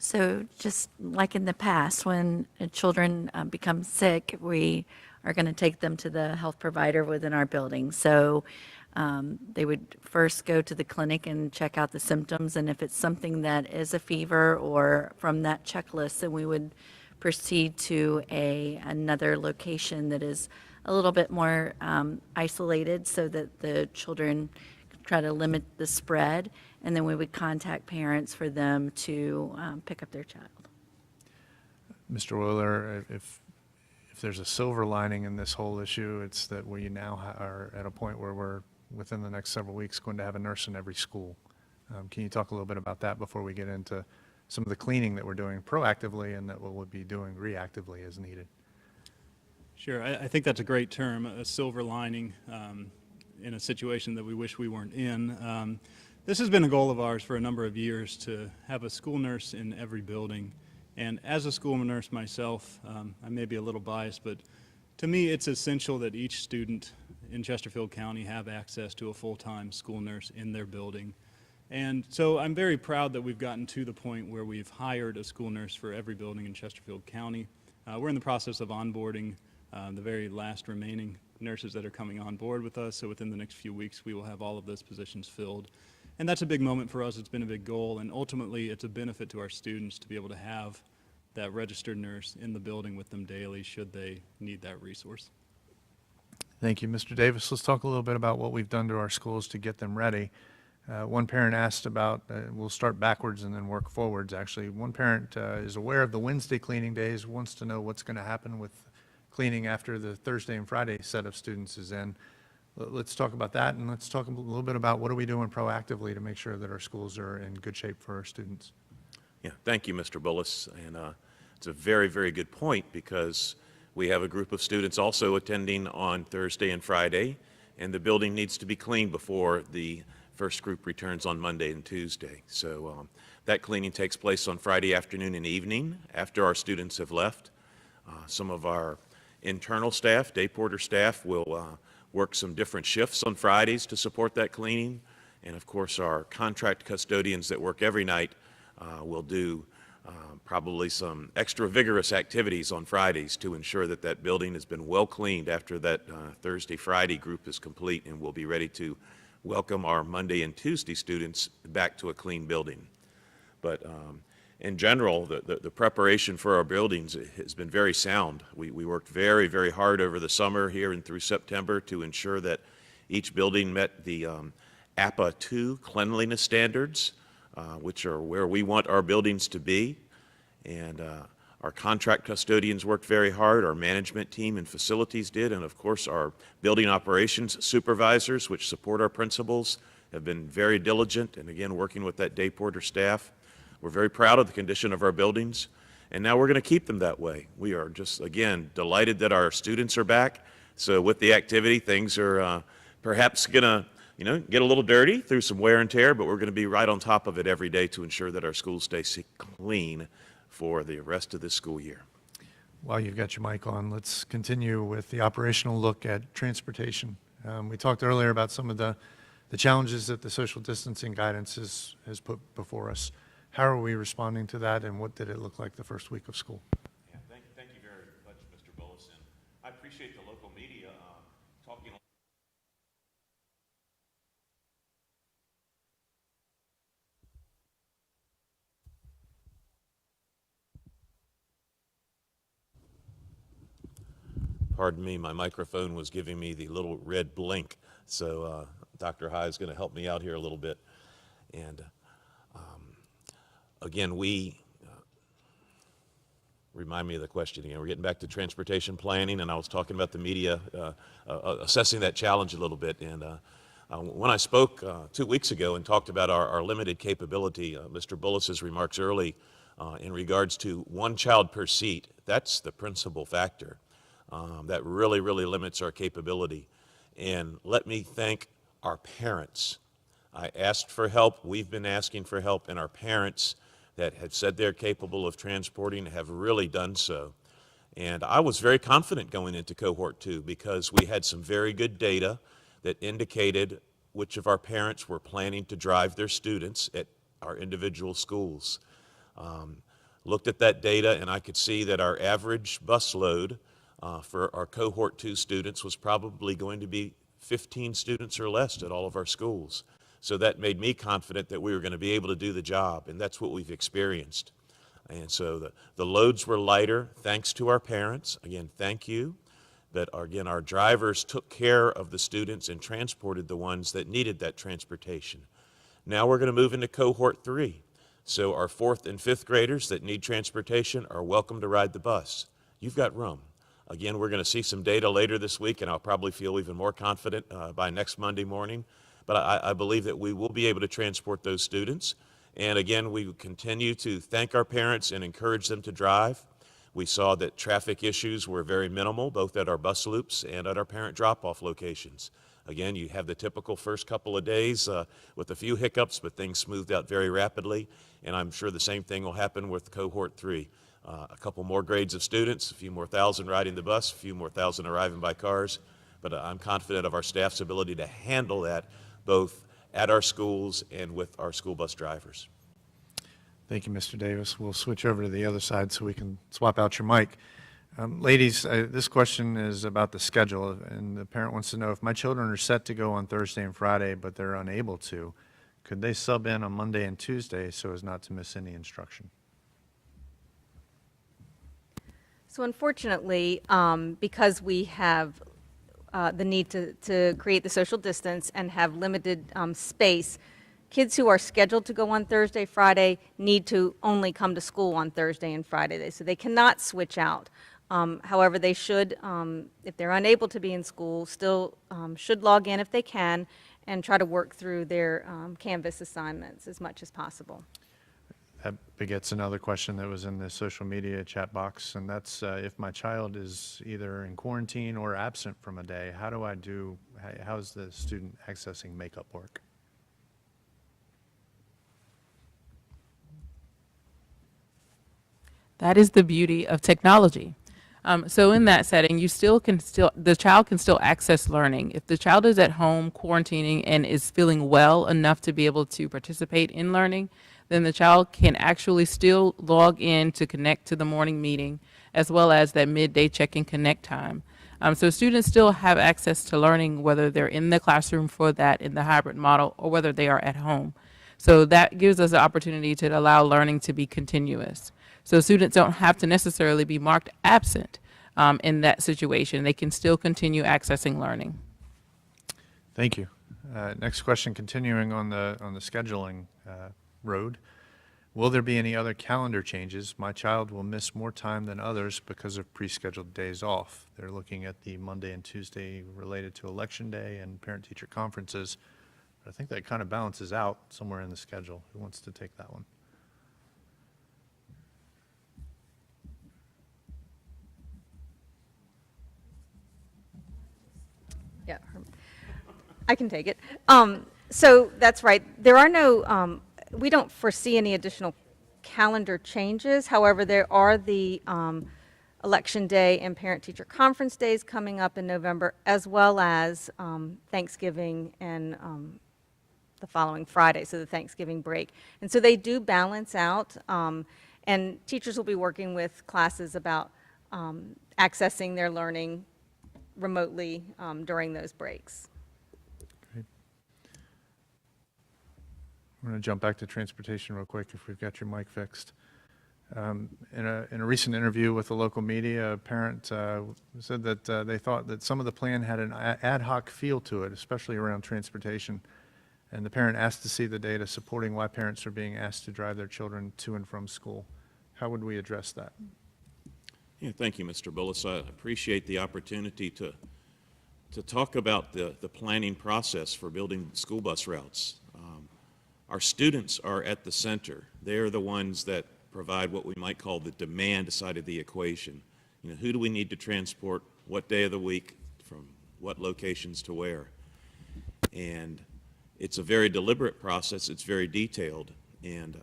So just like in the past, when children become sick, we are going to take them to the health provider within our building. So they would first go to the clinic and check out the symptoms, and if it's something that is a fever or from that checklist, then we would proceed to another location that is a little bit more isolated so that the children try to limit the spread, and then we would contact parents for them to pick up their child. Mr. Euler, if there's a silver lining in this whole issue, it's that we now are at a point where we're, within the next several weeks, going to have a nurse in every school. Can you talk a little bit about that before we get into some of the cleaning that we're doing proactively and that we'll be doing reactively as needed? Sure, I think that's a great term, a silver lining in a situation that we wish we weren't in. This has been a goal of ours for a number of years, to have a school nurse in every building. And as a school nurse myself, I may be a little biased, but to me it's essential that each student in Chesterfield County have access to a full-time school nurse in their building. And so I'm very proud that we've gotten to the point where we've hired a school nurse for every building in Chesterfield County. We're in the process of onboarding the very last remaining nurses that are coming on board with us, so within the next few weeks we will have all of those positions filled. And that's a big moment for us. It's been a big goal, and ultimately it's a benefit to our students to be able to have that registered nurse in the building with them daily should they need that resource. Thank you. Mr. Davis, let's talk a little bit about what we've done to our schools to get them ready. One parent asked about, we'll start backwards and then work forwards, actually. One parent is aware of the Wednesday cleaning days, wants to know what's going to happen with cleaning after the Thursday and Friday set of students is in. Let's talk about that, and let's talk a little bit about what are we doing proactively to make sure that our schools are in good shape for our students. Yeah, thank you, Mr. Bullis. And it's a very, very good point, because we have a group of students also attending on Thursday and Friday, and the building needs to be cleaned before the first group returns on Monday and Tuesday. So that cleaning takes place on Friday afternoon and evening after our students have left. Some of our internal staff, day porter staff, will work some different shifts on Fridays to support that cleaning. And of course, our contract custodians that work every night will do probably some extra vigorous activities on Fridays to ensure that that building has been well cleaned after that Thursday, Friday group is complete, and we'll be ready to welcome our Monday and Tuesday students back to a clean building. But in general, the preparation for our buildings has been very sound. We worked very, very hard over the summer here and through September to ensure that each building met the APA 2 cleanliness standards, which are where we want our buildings to be. And our contract custodians worked very hard, our management team and facilities did, and of course our building operations supervisors, which support our principals, have been very diligent, and again working with that day porter staff. We're very proud of the condition of our buildings, and now we're going to keep them that way. We are just, again, delighted that our students are back. So with the activity, things are perhaps going to, get a little dirty through some wear and tear, but we're going to be right on top of it every day to ensure that our schools stay clean for the rest of this school year. While you've got your mic on, let's continue with the operational look at transportation. We talked earlier about some of the challenges that the social distancing guidance has put before us. How are we responding to that, and what did it look like the first week of school? Yeah, thank you very much, Mr. Bullis. And I appreciate the local media talking. Pardon me, my microphone was giving me the little red blink, so Dr. High is going to help me out here a little bit. And again, remind me of the question again. We're getting back to transportation planning, and I was talking about the media assessing that challenge a little bit. And when I spoke 2 weeks ago and talked about our limited capability, Mr. Bullis's remarks early In regards to one child per seat, that's the principal factor. That really, really limits our capability. And let me thank our parents. I asked for help, we've been asking for help, and our parents that have said they're capable of transporting have really done so. And I was very confident going into Cohort 2 because we had some very good data that indicated which of our parents were planning to drive their students at our individual schools. Looked at that data and I could see that our average bus load for our Cohort 2 students was probably going to be 15 students or less at all of our schools. So that made me confident that we were going to be able to do the job, and that's what we've experienced. And so the loads were lighter thanks to our parents. Again, thank you. But again, our drivers took care of the students and transported the ones that needed that transportation. Now we're going to move into Cohort 3. So our 4th and 5th graders that need transportation are welcome to ride the bus. You've got room. Again, we're going to see some data later this week, and I'll probably feel even more confident by next Monday morning. But I believe that we will be able to transport those students. And again, we continue to thank our parents and encourage them to drive. We saw that traffic issues were very minimal, both at our bus loops and at our parent drop-off locations. Again, you have the typical first couple of days with a few hiccups, but things smoothed out very rapidly. And I'm sure the same thing will happen with Cohort 3. A couple more grades of students, a few more thousand riding the bus, a few more thousand arriving by cars. But I'm confident of our staff's ability to handle that both at our schools and with our school bus drivers. Thank you, Mr. Davis. We'll switch over to the other side so we can swap out your mic. Ladies, this question is about the schedule, and the parent wants to know if my children are set to go on Thursday and Friday, but they're unable to, could they sub in on Monday and Tuesday so as not to miss any instruction? So unfortunately, because we have the need to create the social distance and have limited space, kids who are scheduled to go on Thursday, Friday need to only come to school on Thursday and Friday. So they cannot switch out. However, they should, if they're unable to be in school, still should log in if they can and try to work through their Canvas assignments as much as possible. That begets another question that was in the social media chat box, and that's if my child is either in quarantine or absent from a day, how's the student accessing makeup work? That is the beauty of technology. So in that setting, the child can still access learning. If the child is at home quarantining and is feeling well enough to be able to participate in learning, then the child can actually still log in to connect to the morning meeting, as well as that midday check-in connect time. So students still have access to learning, whether they're in the classroom for that in the hybrid model or whether they are at home. So that gives us an opportunity to allow learning to be continuous. So students don't have to necessarily be marked absent in that situation. They can still continue accessing learning. Thank you. Next question, continuing on the scheduling road. Will there be any other calendar changes? My child will miss more time than others because of pre-scheduled days off. They're looking at the Monday and Tuesday related to Election Day and parent-teacher conferences. But I think that kind of balances out somewhere in the schedule. Who wants to take that one? Yeah, I can take it. So that's right. There are no, we don't foresee any additional calendar changes. However, there are the Election Day and Parent-Teacher Conference days coming up in November, as well as Thanksgiving and the following Friday, so the Thanksgiving break. And so they do balance out, and teachers will be working with classes about accessing their learning remotely during those breaks. Great. I'm going to jump back to transportation real quick if we've got your mic fixed. In a recent interview with the local media, a parent said that they thought that some of the plan had an ad hoc feel to it, especially around transportation. And the parent asked to see the data supporting why parents are being asked to drive their children to and from school. How would we address that? Yeah, thank you, Mr. Bullis. I appreciate the opportunity to talk about the planning process for building school bus routes. Our students are at the center. They are the ones that provide what we might call the demand side of the equation. You know, who do we need to transport, what day of the week, from what locations to where? And it's a very deliberate process. It's very detailed. And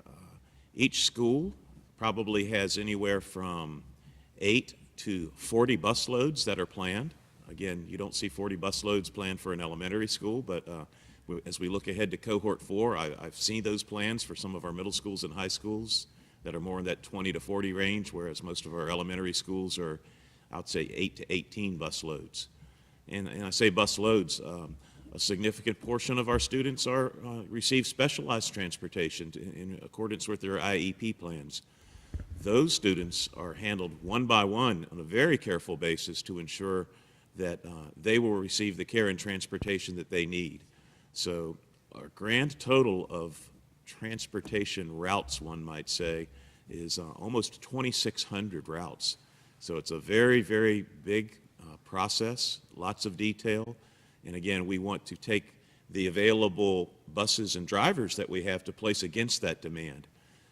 each school probably has anywhere from 8 to 40 bus loads that are planned. Again, you don't see 40 bus loads planned for an elementary school, but as we look ahead to Cohort 4, I've seen those plans for some of our middle schools and high schools that are more in that 20 to 40 range, whereas most of our elementary schools are, I'd say, 8 to 18 bus loads. And I say bus loads, a significant portion of our students receive specialized transportation in accordance with their IEP plans. Those students are handled one by one on a very careful basis to ensure that they will receive the care and transportation that they need. So our grand total of transportation routes, one might say, is almost 2,600 routes. So it's a very, very big process, lots of detail. And again, we want to take the available buses and drivers that we have to place against that demand.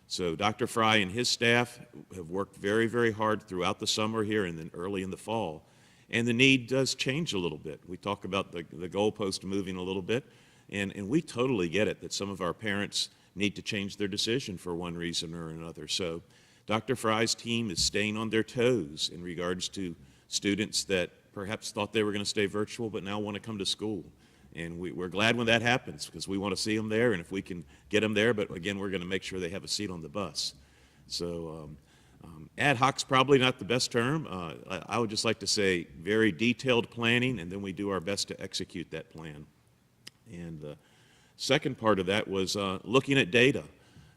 So Dr. Fry and his staff have worked very, very hard throughout the summer here and then early in the fall. And the need does change a little bit. We talk about the goalpost moving a little bit, and we totally get it that some of our parents need to change their decision for one reason or another. So Dr. Fry's team is staying on their toes in regards to students that perhaps thought they were going to stay virtual but now want to come to school. And we're glad when that happens because we want to see them there, and if we can get them there, but again, we're going to make sure they have a seat on the bus. So ad hoc's probably not the best term. I would just like to say very detailed planning, and then we do our best to execute that plan. And the second part of that was looking at data.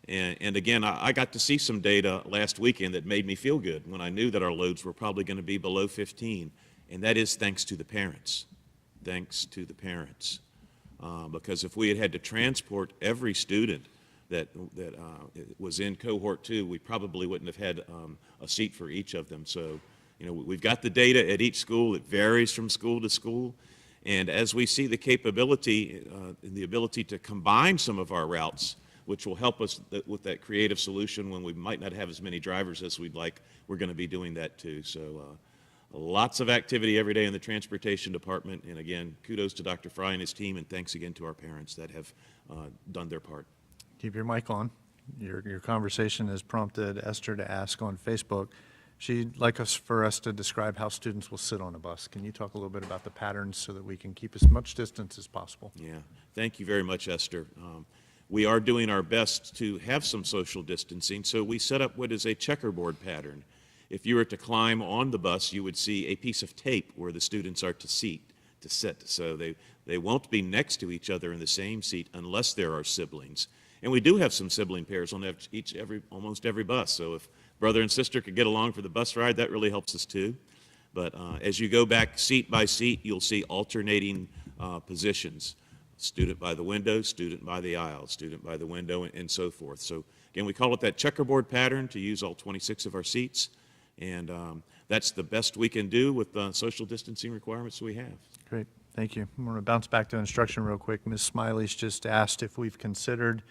And again, I got to see some data last weekend that made me feel good when I knew that our loads were probably going to be below 15, and that is thanks to the parents. Thanks to the parents. Because if we had to transport every student that was in Cohort 2, we probably wouldn't have had a seat for each of them. So, you know, we've got the data at each school. It varies from school to school. And as we see the capability and the ability to combine some of our routes, which will help us with that creative solution when we might not have as many drivers as we'd like, we're going to be doing that too. So lots of activity every day in the transportation department. And again, kudos to Dr. Fry and his team, and thanks again to our parents that have done their part. Keep your mic on. Your conversation has prompted Esther to ask on Facebook. She'd like for us to describe how students will sit on a bus. Can you talk a little bit about the patterns so that we can keep as much distance as possible? Yeah, thank you very much, Esther. We are doing our best to have some social distancing, so we set up what is a checkerboard pattern. If you were to climb on the bus, you would see a piece of tape where the students are to sit. So they won't be next to each other in the same seat unless there are siblings. And we do have some sibling pairs on almost every bus. So if brother and sister could get along for the bus ride, that really helps us too. But as you go back seat by seat, you'll see alternating positions. Student by the window, student by the aisle, student by the window, and so forth. So again, we call it that checkerboard pattern to use all 26 of our seats. And that's the best we can do with the social distancing requirements we have. Great, thank you. I'm going to bounce back to instruction real quick. Ms. Smiley's just asked if we've considered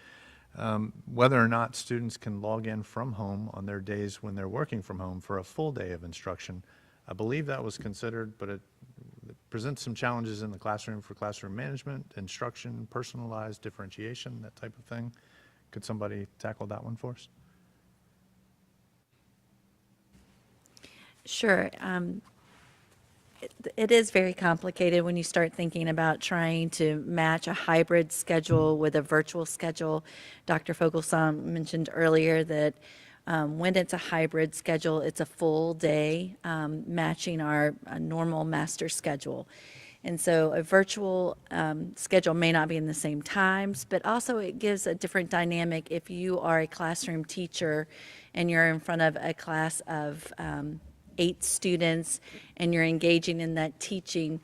whether or not students can log in from home on their days when they're working from home for a full day of instruction. I believe that was considered, but it presents some challenges in the classroom for classroom management, instruction, personalized differentiation, that type of thing. Could somebody tackle that one for us? Sure. It is very complicated when you start thinking about trying to match a hybrid schedule with a virtual schedule. Dr. Fogelsong mentioned earlier that when it's a hybrid schedule, it's a full day matching our normal master schedule. And so a virtual schedule may not be in the same times, but also it gives a different dynamic if you are a classroom teacher and you're in front of a class of 8 students and you're engaging in that teaching,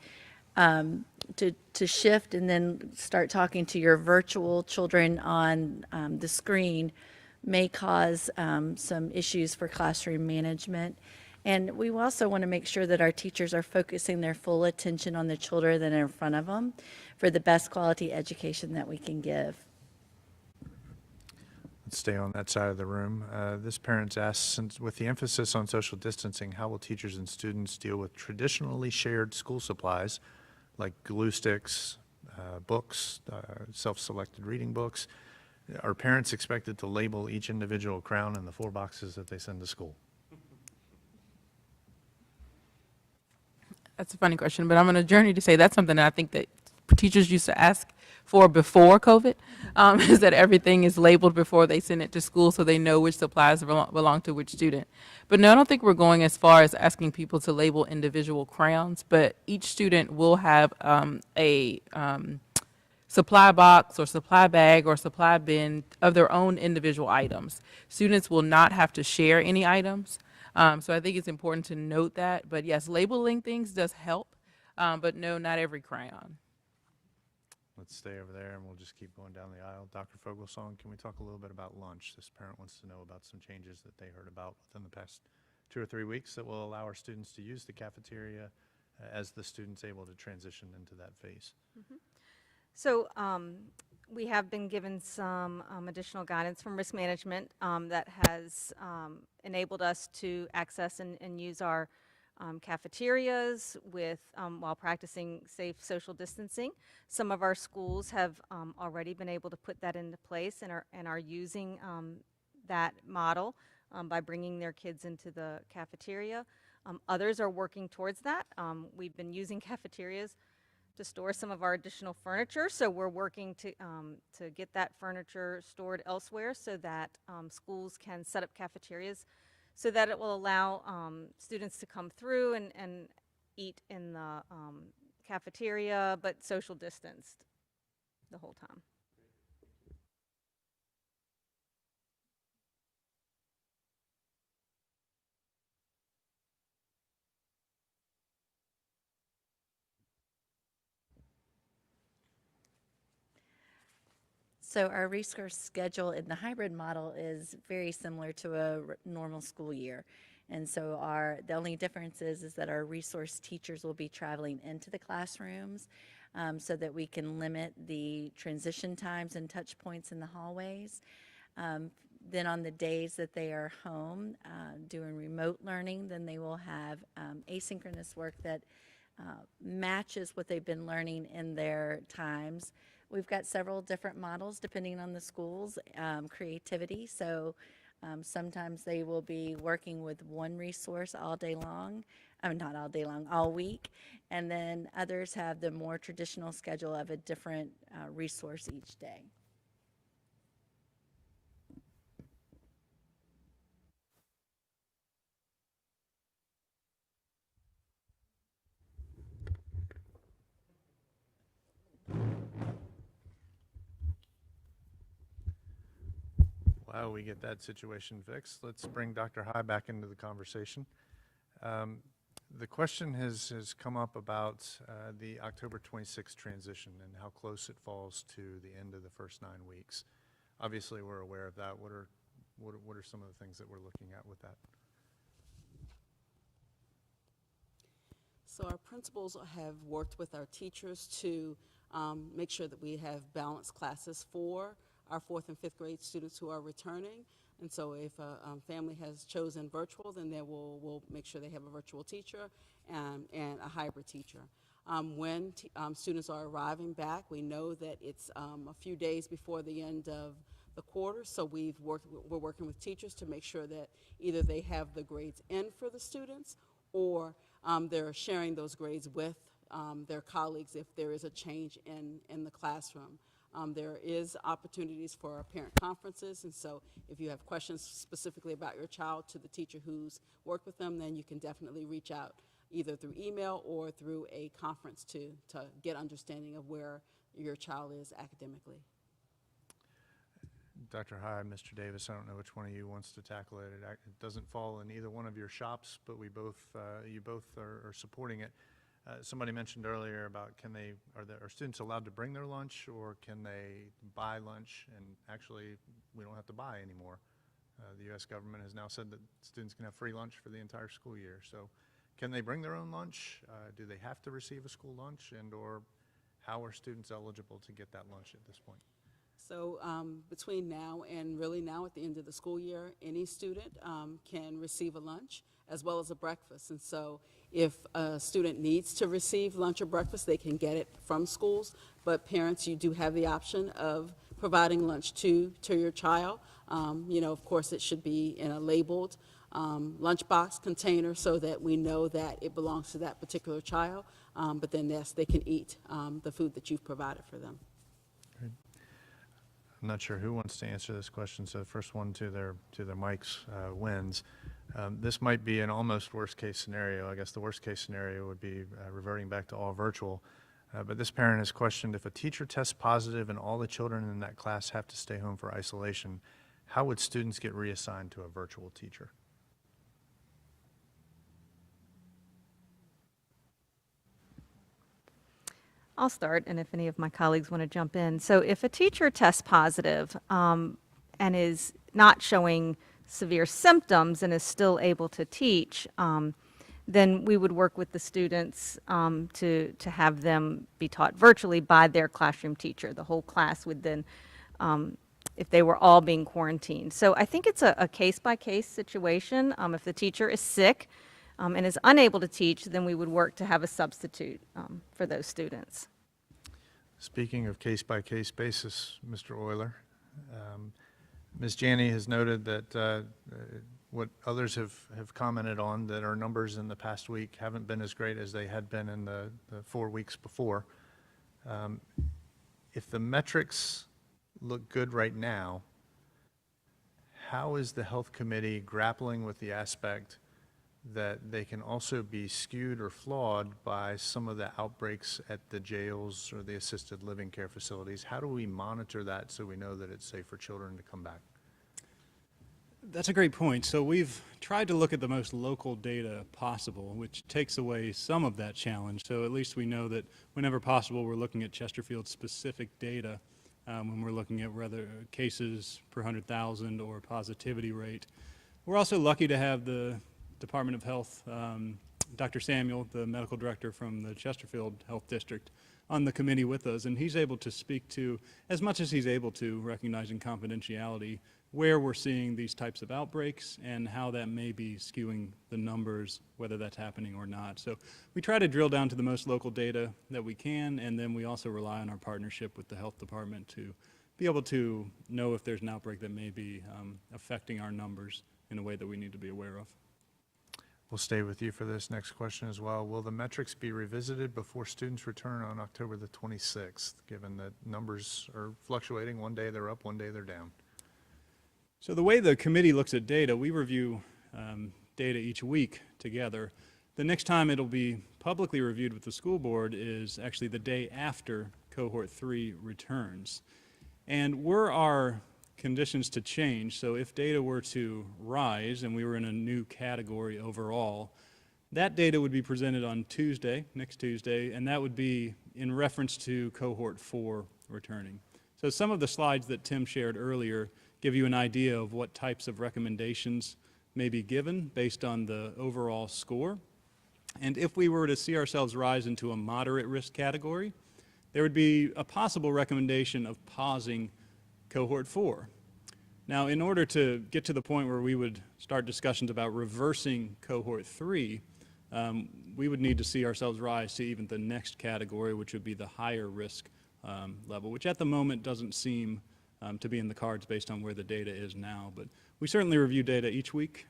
to shift and then start talking to your virtual children on the screen may cause some issues for classroom management. And we also want to make sure that our teachers are focusing their full attention on the children that are in front of them for the best quality education that we can give. Let's stay on that side of the room. This parent asks, since with the emphasis on social distancing, how will teachers and students deal with traditionally shared school supplies like glue sticks, books, self-selected reading books? Are parents expected to label each individual crown in the 4 boxes that they send to school? That's a funny question, but I'm on a journey to say that's something that I think that teachers used to ask for before COVID, is that everything is labeled before they send it to school so they know which supplies belong to which student. But no, I don't think we're going as far as asking people to label individual crowns, but each student will have a supply box or supply bag or supply bin of their own individual items. Students will not have to share any items. So I think it's important to note that. But yes, labeling things does help, but no, not every crayon. Let's stay over there and we'll just keep going down the aisle. Dr. Fogelsong, can we talk a little bit about lunch? This parent wants to know about some changes that they heard about within the past 2 or 3 weeks that will allow our students to use the cafeteria as the student's able to transition into that phase. So we have been given some additional guidance from risk management that has enabled us to access and use our cafeterias with while practicing safe social distancing. Some of our schools have already been able to put that into place and are using that model by bringing their kids into the cafeteria. Others are working towards that. We've been using cafeterias to store some of our additional furniture, so we're working to get that furniture stored elsewhere so that schools can set up cafeterias so that it will allow students to come through and eat in the cafeteria, but social distanced the whole time. So our resource schedule in the hybrid model is very similar to a normal school year. And so the only difference is that our resource teachers will be traveling into the classrooms so that we can limit the transition times and touch points in the hallways. Then on the days that they are home doing remote learning, then they will have asynchronous work that matches what they've been learning in their times. We've got several different models depending on the school's creativity. So sometimes they will be working with one resource all day long. I mean, not all day long, all week. And then others have the more traditional schedule of a different resource each day. While we get that situation fixed, let's bring Dr. High back into the conversation. The question has come up about the October 26th transition and how close it falls to the end of the first 9 weeks. Obviously, we're aware of that. What are some of the things that we're looking at with that? So our principals have worked with our teachers to make sure that we have balanced classes for our 4th and 5th grade students who are returning. And so if a family has chosen virtual, then we'll make sure they have a virtual teacher and a hybrid teacher. When students are arriving back, we know that it's a few days before the end of the quarter, so we're working with teachers to make sure that either they have the grades in for the students or they're sharing those grades with their colleagues if there is a change in the classroom. There is opportunities for parent conferences, and so if you have questions specifically about your child to the teacher who's worked with them, then you can definitely reach out either through email or through a conference to get understanding of where your child is academically. Dr. High, Mr. Davis, I don't know which one of you wants to tackle it. It doesn't fall in either one of your shops, but you both are supporting it. Somebody mentioned earlier about are students allowed to bring their lunch, or can they buy lunch? And actually, we don't have to buy anymore. The U.S. government has now said that students can have free lunch for the entire school year. So can they bring their own lunch? Do they have to receive a school lunch? And or how are students eligible to get that lunch at this point? So between now and really now at the end of the school year, any student can receive a lunch as well as a breakfast. And so if a student needs to receive lunch or breakfast, they can get it from schools. But parents, you do have the option of providing lunch to your child. You know, of course, it should be in a labeled lunchbox container so that we know that it belongs to that particular child. But then, yes, they can eat the food that you've provided for them. I'm not sure who wants to answer this question, so the first one to their mics wins. This might be an almost worst-case scenario. I guess the worst-case scenario would be reverting back to all virtual. But this parent has questioned, if a teacher tests positive and all the children in that class have to stay home for isolation, how would students get reassigned to a virtual teacher? I'll start, and if any of my colleagues want to jump in. So if a teacher tests positive and is not showing severe symptoms and is still able to teach, then we would work with the students to have them be taught virtually by their classroom teacher. The whole class would then, if they were all being quarantined. So I think it's a case-by-case situation. If the teacher is sick and is unable to teach, then we would work to have a substitute for those students. Speaking of case-by-case basis, Mr. Euler, Ms. Janney has noted that what others have commented on, that our numbers in the past week haven't been as great as they had been in the 4 weeks before. If the metrics look good right now, how is the health committee grappling with the aspect that they can also be skewed or flawed by some of the outbreaks at the jails or the assisted living care facilities? How do we monitor that so we know that it's safe for children to come back? That's a great point. So we've tried to look at the most local data possible, which takes away some of that challenge. So at least we know that whenever possible, we're looking at Chesterfield-specific data when we're looking at whether cases per 100,000 or positivity rate. We're also lucky to have the Department of Health, Dr. Samuel, the medical director from the Chesterfield Health District, on the committee with us, and he's able to speak to, as much as he's able to, recognizing confidentiality, where we're seeing these types of outbreaks and how that may be skewing the numbers, whether that's happening or not. So we try to drill down to the most local data that we can, and then we also rely on our partnership with the health department to be able to know if there's an outbreak that may be affecting our numbers in a way that we need to be aware of. We'll stay with you for this next question as well. Will the metrics be revisited before students return on October the 26th, given that numbers are fluctuating? One day they're up, one day they're down. So the way the committee looks at data, we review data each week together. The next time it'll be publicly reviewed with the school board is actually the day after Cohort 3 returns. And were our conditions to change, so if data were to rise and we were in a new category overall, that data would be presented on Tuesday, next Tuesday, and that would be in reference to Cohort 4 returning. So some of the slides that Tim shared earlier give you an idea of what types of recommendations may be given based on the overall score. And if we were to see ourselves rise into a moderate risk category, there would be a possible recommendation of pausing Cohort 4. Now, in order to get to the point where we would start discussions about reversing Cohort 3, we would need to see ourselves rise to even the next category, which would be the higher risk level, which at the moment doesn't seem to be in the cards based on where the data is now. But we certainly review data each week,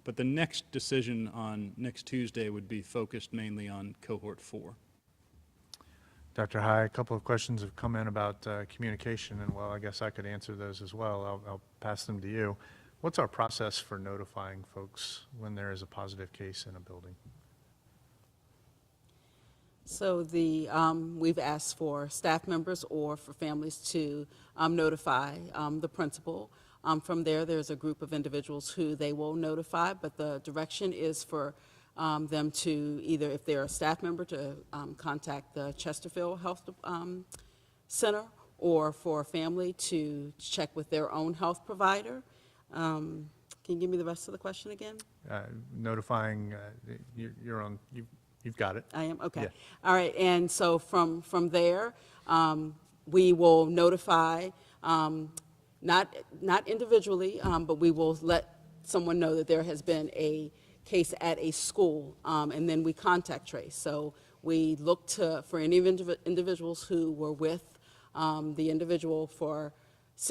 but the next decision on next Tuesday would be focused mainly on Cohort 4. Dr. High, a couple of questions have come in about communication, and well, I guess I could answer those as well. I'll pass them to you. What's our process for notifying folks when there is a positive case in a building? So we've asked for staff members or for families to notify the principal. From there, there's a group of individuals who they will notify, but the direction is for them to either, if they're a staff member, to contact the Chesterfield Health Center, or for a family to check with their own health provider. Can you give me the rest of the question again? Notifying, you're on, you've got it. I am? Okay. Yeah. All right, and so from there, we will notify not individually, but we will let someone know that there has been a case at a school, and then we contact trace. So we look for any individuals who were with the individual for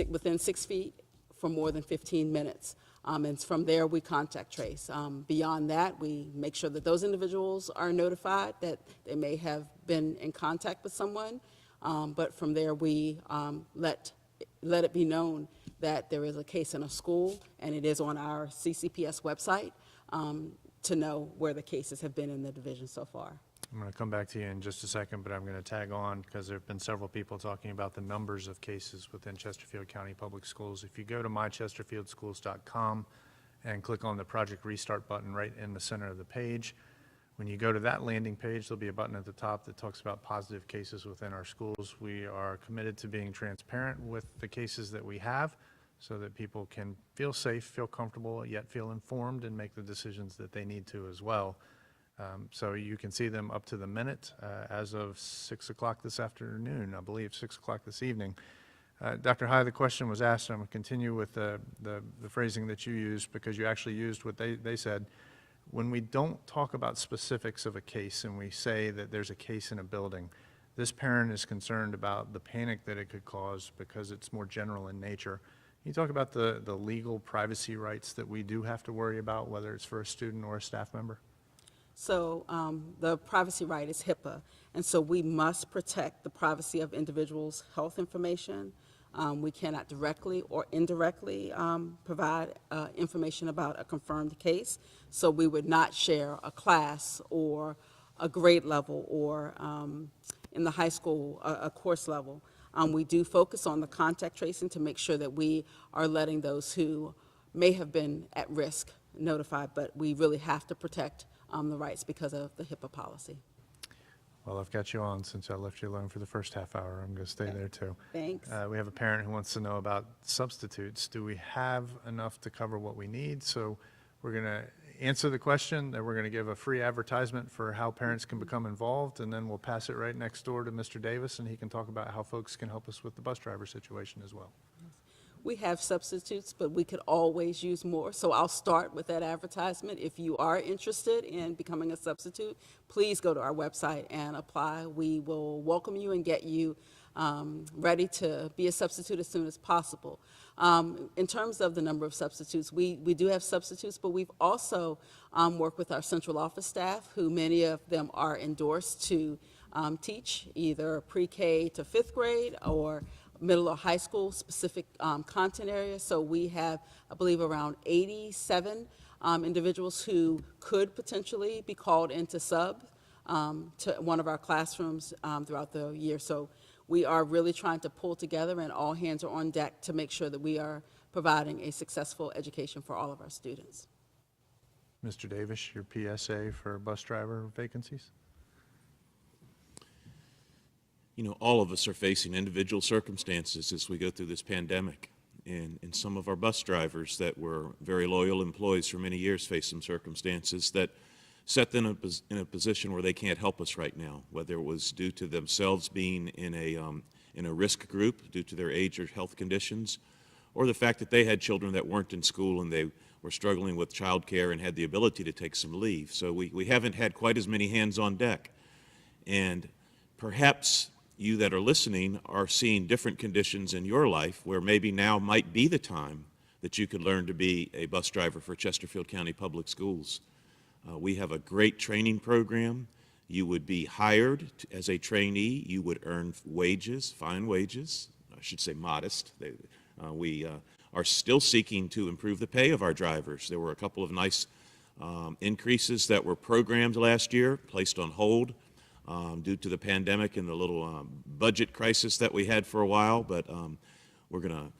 within 6 feet for more than 15 minutes. And from there, we contact trace. Beyond that, we make sure that those individuals are notified that they may have been in contact with someone. But from there, we let it be known that there is a case in a school, and it is on our CCPS website to know where the cases have been in the division so far. I'm going to come back to you in just a second, but I'm going to tag on because there have been several people talking about the numbers of cases within Chesterfield County Public Schools. If you go to mychesterfieldschools.com and click on the Project Restart button right in the center of the page, when you go to that landing page, there'll be a button at the top that talks about positive cases within our schools. We are committed to being transparent with the cases that we have so that people can feel safe, feel comfortable, yet feel informed and make the decisions that they need to as well. So you can see them up to the minute as of 6 o'clock this afternoon, I believe, 6 o'clock this evening. Dr. High, the question was asked, and I'm going to continue with the phrasing that you used because you actually used what they said. When we don't talk about specifics of a case and we say that there's a case in a building, this parent is concerned about the panic that it could cause because it's more general in nature. Can you talk about the legal privacy rights that we do have to worry about, whether it's for a student or a staff member? So the privacy right is HIPAA, and so we must protect the privacy of individuals' health information. We cannot directly or indirectly provide information about a confirmed case, so we would not share a class or a grade level or in the high school, a course level. We do focus on the contact tracing to make sure that we are letting those who may have been at risk notified, but we really have to protect the rights because of the HIPAA policy. Well, I've got you on since I left you alone for the first half hour. I'm going to stay there too. Thanks. We have a parent who wants to know about substitutes. Do we have enough to cover what we need? So we're going to answer the question, then we're going to give a free advertisement for how parents can become involved, and then we'll pass it right next door to Mr. Davis, and he can talk about how folks can help us with the bus driver situation as well. We have substitutes, but we could always use more. So I'll start with that advertisement. If you are interested in becoming a substitute, please go to our website and apply. We will welcome you and get you ready to be a substitute as soon as possible. In terms of the number of substitutes, we do have substitutes, but we've also worked with our central office staff, who many of them are endorsed to teach either pre-K to 5th grade or middle or high school specific content areas. So we have, I believe, around 87 individuals who could potentially be called into sub to one of our classrooms throughout the year. So we are really trying to pull together, and all hands are on deck to make sure that we are providing a successful education for all of our students. Mr. Davis, your PSA for bus driver vacancies? You know, all of us are facing individual circumstances as we go through this pandemic. And some of our bus drivers that were very loyal employees for many years face some circumstances that set them in a position where they can't help us right now, whether it was due to themselves being in a risk group due to their age or health conditions, or the fact that they had children that weren't in school and they were struggling with child care and had the ability to take some leave. So we haven't had quite as many hands on deck. And perhaps you that are listening are seeing different conditions in your life where maybe now might be the time that you could learn to be a bus driver for Chesterfield County Public Schools. We have a great training program. You would be hired as a trainee. You would earn wages, fine wages, I should say modest. We are still seeking to improve the pay of our drivers. There were a couple of nice increases that were programmed last year, placed on hold due to the pandemic and the little budget crisis that we had for a while, but we're going to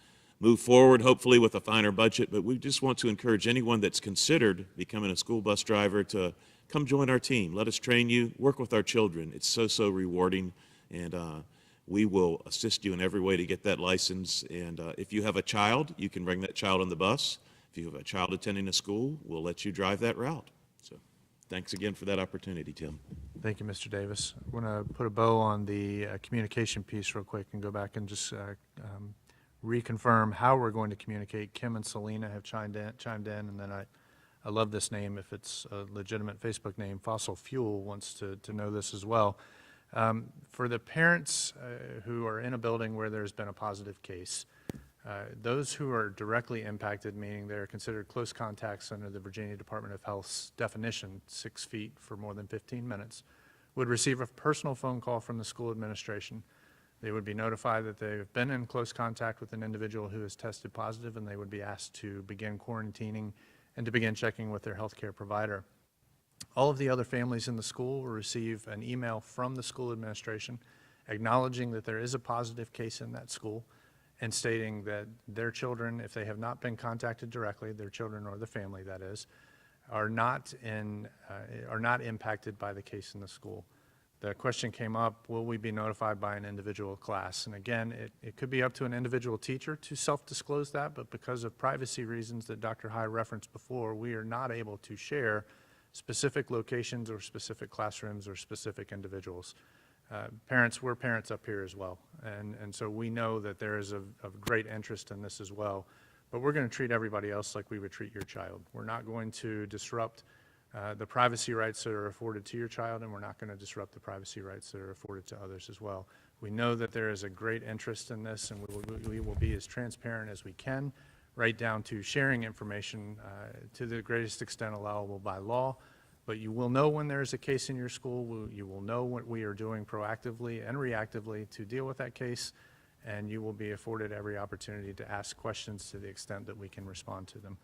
move forward, hopefully, with a finer budget. But we just want to encourage anyone that's considered becoming a school bus driver to come join our team. Let us train you, work with our children. It's so rewarding, and we will assist you in every way to get that license. And if you have a child, you can bring that child on the bus. If you have a child attending a school, we'll let you drive that route. So thanks again for that opportunity, Tim. Thank you, Mr. Davis. I want to put a bow on the communication piece real quick and go back and just reconfirm how we're going to communicate. Kim and Selena have chimed in, and then I love this name. If it's a legitimate Facebook name, Fossil Fuel wants to know this as well. For the parents who are in a building where there's been a positive case, those who are directly impacted, meaning they're considered close contacts under the Virginia Department of Health's definition, 6 feet for more than 15 minutes, would receive a personal phone call from the school administration. They would be notified that they've been in close contact with an individual who has tested positive, and they would be asked to begin quarantining and to begin checking with their healthcare provider. All of the other families in the school will receive an email from the school administration acknowledging that there is a positive case in that school and stating that their children, if they have not been contacted directly, their children or the family that is, are not impacted by the case in the school. The question came up, will we be notified by an individual class? And again, it could be up to an individual teacher to self-disclose that, but because of privacy reasons that Dr. High referenced before, we are not able to share specific locations or specific classrooms or specific individuals. We're parents up here as well, and so we know that there is a great interest in this as well, but we're going to treat everybody else like we would treat your child. We're not going to disrupt the privacy rights that are afforded to your child, and we're not going to disrupt the privacy rights that are afforded to others as well. We know that there is a great interest in this, and we will be as transparent as we can, right down to sharing information to the greatest extent allowable by law. But you will know when there is a case in your school. You will know what we are doing proactively and reactively to deal with that case, and you will be afforded every opportunity to ask questions to the extent that we can respond to them.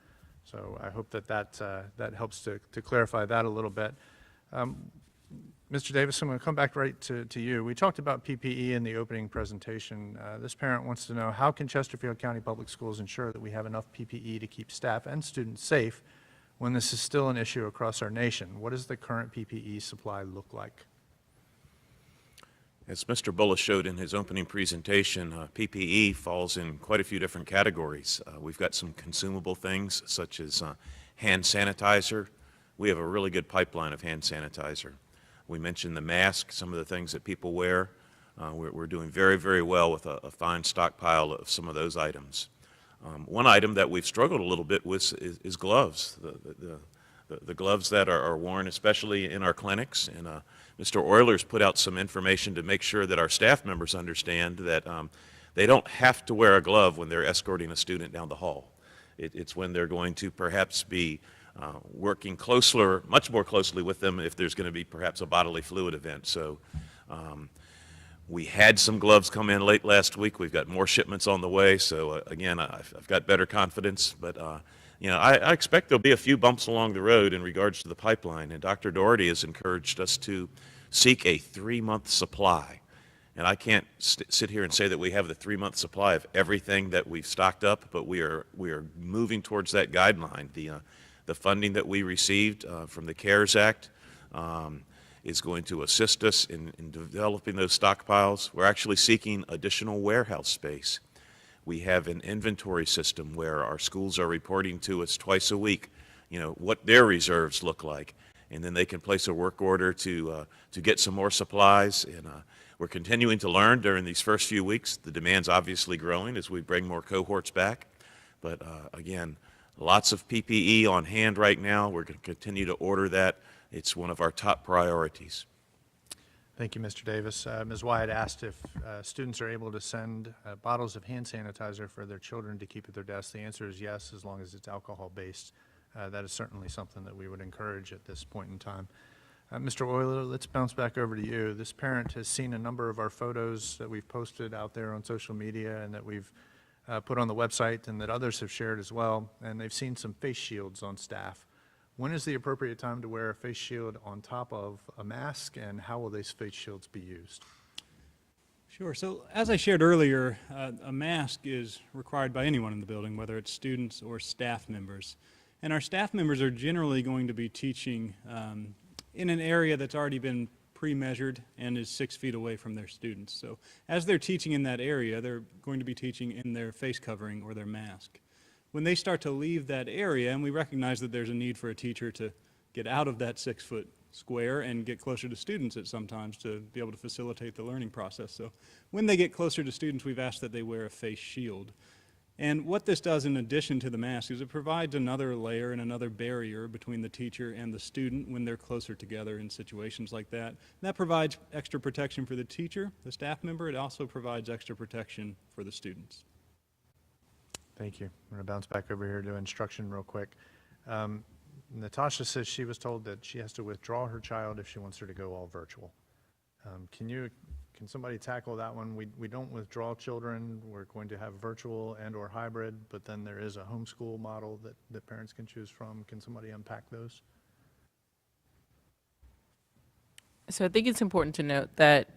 So I hope that helps to clarify that a little bit. Mr. Davis, I'm going to come back right to you. We talked about PPE in the opening presentation. This parent wants to know, how can Chesterfield County Public Schools ensure that we have enough PPE to keep staff and students safe when this is still an issue across our nation? What does the current PPE supply look like? As Mr. Bullis showed in his opening presentation, PPE falls in quite a few different categories. We've got some consumable things such as hand sanitizer. We have a really good pipeline of hand sanitizer. We mentioned the mask, some of the things that people wear. We're doing very, very well with a fine stockpile of some of those items. One item that we've struggled a little bit with is gloves. The gloves that are worn, especially in our clinics. And Mr. Euler's put out some information to make sure that our staff members understand that they don't have to wear a glove when they're escorting a student down the hall. It's when they're going to perhaps be working much more closely with them if there's going to be perhaps a bodily fluid event. So we had some gloves come in late last week. We've got more shipments on the way. So again, I've got better confidence, but I expect there'll be a few bumps along the road in regards to the pipeline, and Dr. Doherty has encouraged us to seek a 3-month supply. And I can't sit here and say that we have the 3-month supply of everything that we've stocked up, but we are moving towards that guideline. The funding that we received from the CARES Act is going to assist us in developing those stockpiles. We're actually seeking additional warehouse space. We have an inventory system where our schools are reporting to us twice a week, what their reserves look like, and then they can place a work order to get some more supplies. And we're continuing to learn during these first few weeks. The demand's obviously growing as we bring more cohorts back, but again, lots of PPE on hand right now. We're going to continue to order that. It's one of our top priorities. Thank you, Mr. Davis. Ms. Wyatt asked if students are able to send bottles of hand sanitizer for their children to keep at their desks. The answer is yes, as long as it's alcohol-based. That is certainly something that we would encourage at this point in time. Mr. Euler, let's bounce back over to you. This parent has seen a number of our photos that we've posted out there on social media and that we've put on the website and that others have shared as well, and they've seen some face shields on staff. When is the appropriate time to wear a face shield on top of a mask, and how will these face shields be used? Sure. So as I shared earlier, a mask is required by anyone in the building, whether it's students or staff members. And our staff members are generally going to be teaching in an area that's already been pre-measured and is 6 feet away from their students. So as they're teaching in that area, they're going to be teaching in their face covering or their mask. When they start to leave that area, and we recognize that there's a need for a teacher to get out of that 6 foot square and get closer to students at sometimes to be able to facilitate the learning process. So when they get closer to students, we've asked that they wear a face shield. And what this does in addition to the mask is it provides another layer and another barrier between the teacher and the student when they're closer together in situations like that. And that provides extra protection for the teacher, the staff member. It also provides extra protection for the students. Thank you. I'm going to bounce back over here to instruction real quick. Natasha says she was told that she has to withdraw her child if she wants her to go all virtual. Can somebody tackle that one? We don't withdraw children. We're going to have virtual and or hybrid, but then there is a homeschool model that parents can choose from. Can somebody unpack those? So I think it's important to note that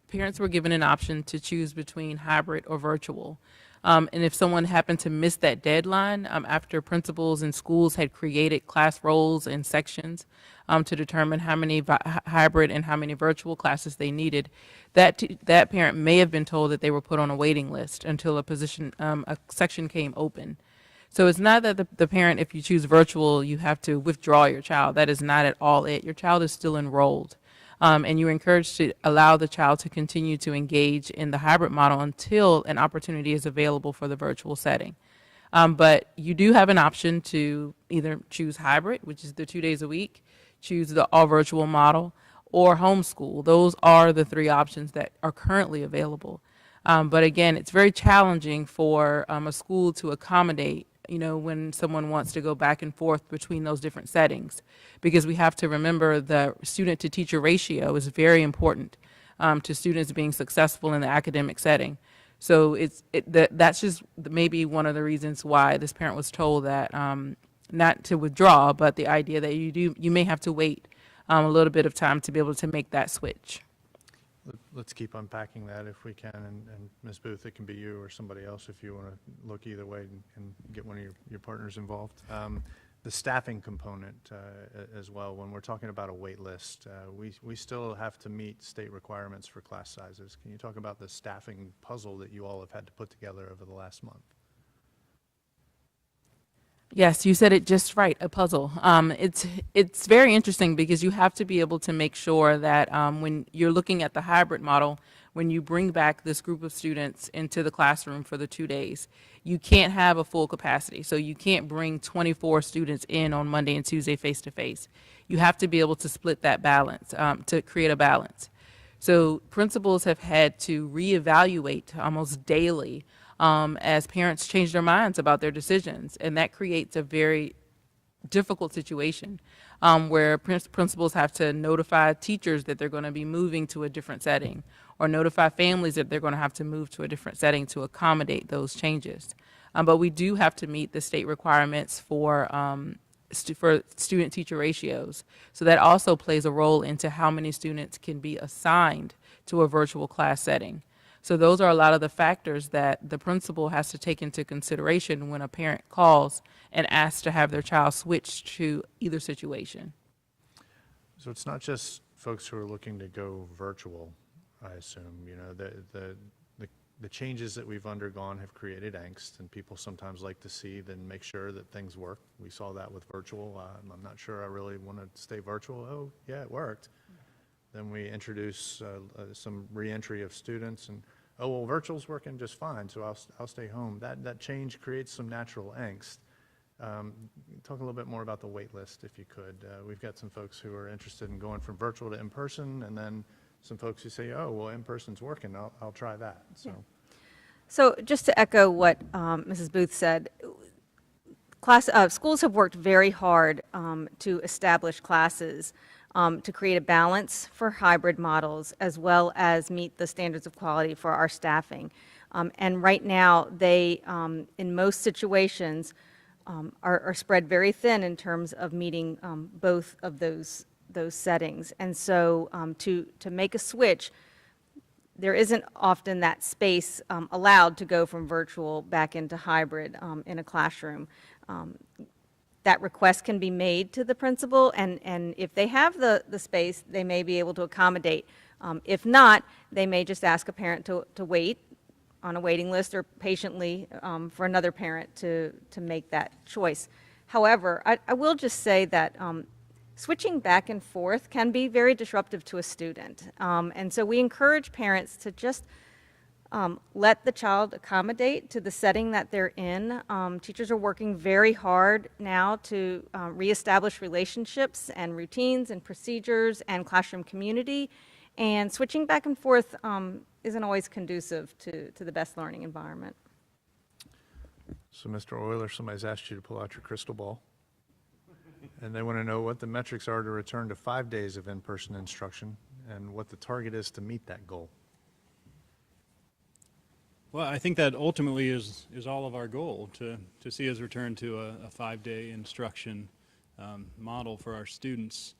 parents were given an option to choose between hybrid or virtual. And if someone happened to miss that deadline, after principals and schools had created class roles and sections to determine how many hybrid and how many virtual classes they needed, that parent may have been told that they were put on a waiting list until a section came open. So it's not that the parent, if you choose virtual, you have to withdraw your child. That is not at all it. Your child is still enrolled. And you're encouraged to allow the child to continue to engage in the hybrid model until an opportunity is available for the virtual setting. But you do have an option to either choose hybrid, which is the 2 days a week, choose the all virtual model, or homeschool. Those are the three options that are currently available. But again, it's very challenging for a school to accommodate when someone wants to go back and forth between those different settings, because we have to remember the student to teacher ratio is very important to students being successful in the academic setting. So that's just maybe one of the reasons why this parent was told that not to withdraw, but the idea that you may have to wait a little bit of time to be able to make that switch. Let's keep unpacking that if we can, and Ms. Booth, it can be you or somebody else if you want to look either way and get one of your partners involved. The staffing component as well, when we're talking about a wait list, we still have to meet state requirements for class sizes. Can you talk about the staffing puzzle that you all have had to put together over the last month? Yes, you said it just right, a puzzle. It's very interesting because you have to be able to make sure that when you're looking at the hybrid model, when you bring back this group of students into the classroom for the 2 days, you can't have a full capacity. So you can't bring 24 students in on Monday and Tuesday face-to-face. You have to be able to split that balance, to create a balance. So principals have had to reevaluate almost daily as parents change their minds about their decisions. And that creates a very difficult situation where principals have to notify teachers that they're going to be moving to a different setting, or notify families that they're going to have to move to a different setting to accommodate those changes. But we do have to meet the state requirements for student-teacher ratios. So that also plays a role into how many students can be assigned to a virtual class setting. So those are a lot of the factors that the principal has to take into consideration when a parent calls and asks to have their child switched to either situation. So it's not just folks who are looking to go virtual, I assume. The changes that we've undergone have created angst, and people sometimes like to see then make sure that things work. We saw that with virtual. I'm not sure I really want to stay virtual. Oh, yeah, it worked. Then we introduce some reentry of students, and oh, well, virtual's working just fine, so I'll stay home. That change creates some natural angst. Talk a little bit more about the wait list, if you could. We've got some folks who are interested in going from virtual to in-person, and then some folks who say, oh, well, in-person's working, I'll try that. So just to echo what Mrs. Booth said, schools have worked very hard to establish classes to create a balance for hybrid models, as well as meet the standards of quality for our staffing. And right now, they, in most situations, are spread very thin in terms of meeting both of those settings. And so to make a switch, there isn't often that space allowed to go from virtual back into hybrid in a classroom. That request can be made to the principal, and if they have the space, they may be able to accommodate. If not, they may just ask a parent to wait on a waiting list, or patiently for another parent to make that choice. However, I will just say that switching back and forth can be very disruptive to a student. And so we encourage parents to just let the child accommodate to the setting that they're in. Teachers are working very hard now to reestablish relationships and routines and procedures and classroom community. And switching back and forth isn't always conducive to the best learning environment. So, Mr. Euler, somebody's asked you to pull out your crystal ball, and they want to know what the metrics are to return to 5 days of in-person instruction and what the target is to meet that goal. Well, I think that ultimately is all of our goal, to see us return to a 5-day instruction model for our students.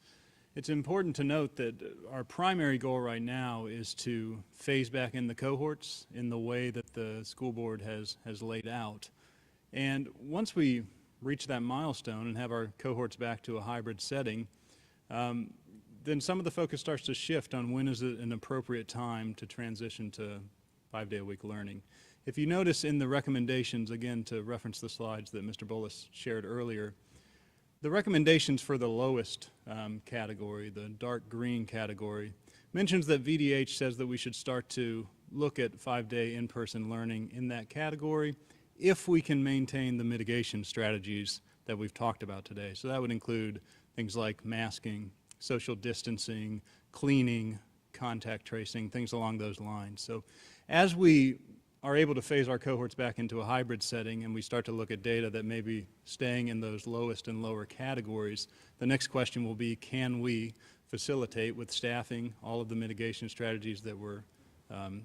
It's important to note that our primary goal right now is to phase back in the cohorts in the way that the school board has laid out. And once we reach that milestone and have our cohorts back to a hybrid setting, then some of the focus starts to shift on when is it an appropriate time to transition to 5-day-a-week learning. If you notice in the recommendations, again to reference the slides that Mr. Bullis shared earlier, the recommendations for the lowest category, the dark green category, mentions that VDH says that we should start to look at 5-day in-person learning in that category if we can maintain the mitigation strategies that we've talked about today. So that would include things like masking, social distancing, cleaning, contact tracing, things along those lines. So as we are able to phase our cohorts back into a hybrid setting and we start to look at data that may be staying in those lowest and lower categories, the next question will be, can we facilitate with staffing all of the mitigation strategies that we're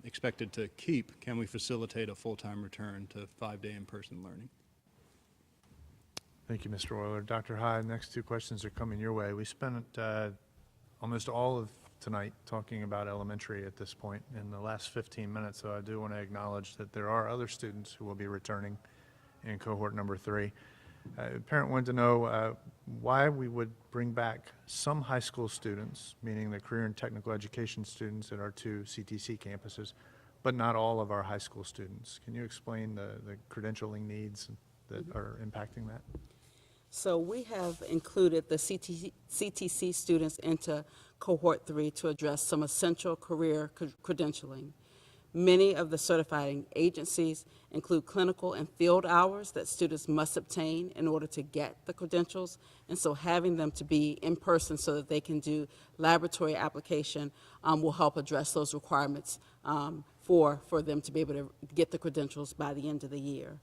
expected to keep? Can we facilitate a full-time return to 5-day in-person learning? Thank you, Mr. Euler. Dr. Hyde, next two questions are coming your way. We spent almost all of tonight talking about elementary at this point in the last 15 minutes, so I do want to acknowledge that there are other students who will be returning in cohort number 3. A parent wanted to know why we would bring back some high school students, meaning the career and technical education students at our 2 CTC campuses, but not all of our high school students. Can you explain the credentialing needs that are impacting that? So we have included the CTC students into Cohort 3 to address some essential career credentialing. Many of the certifying agencies include clinical and field hours that students must obtain in order to get the credentials, and so having them to be in person so that they can do laboratory application will help address those requirements for them to be able to get the credentials by the end of the year.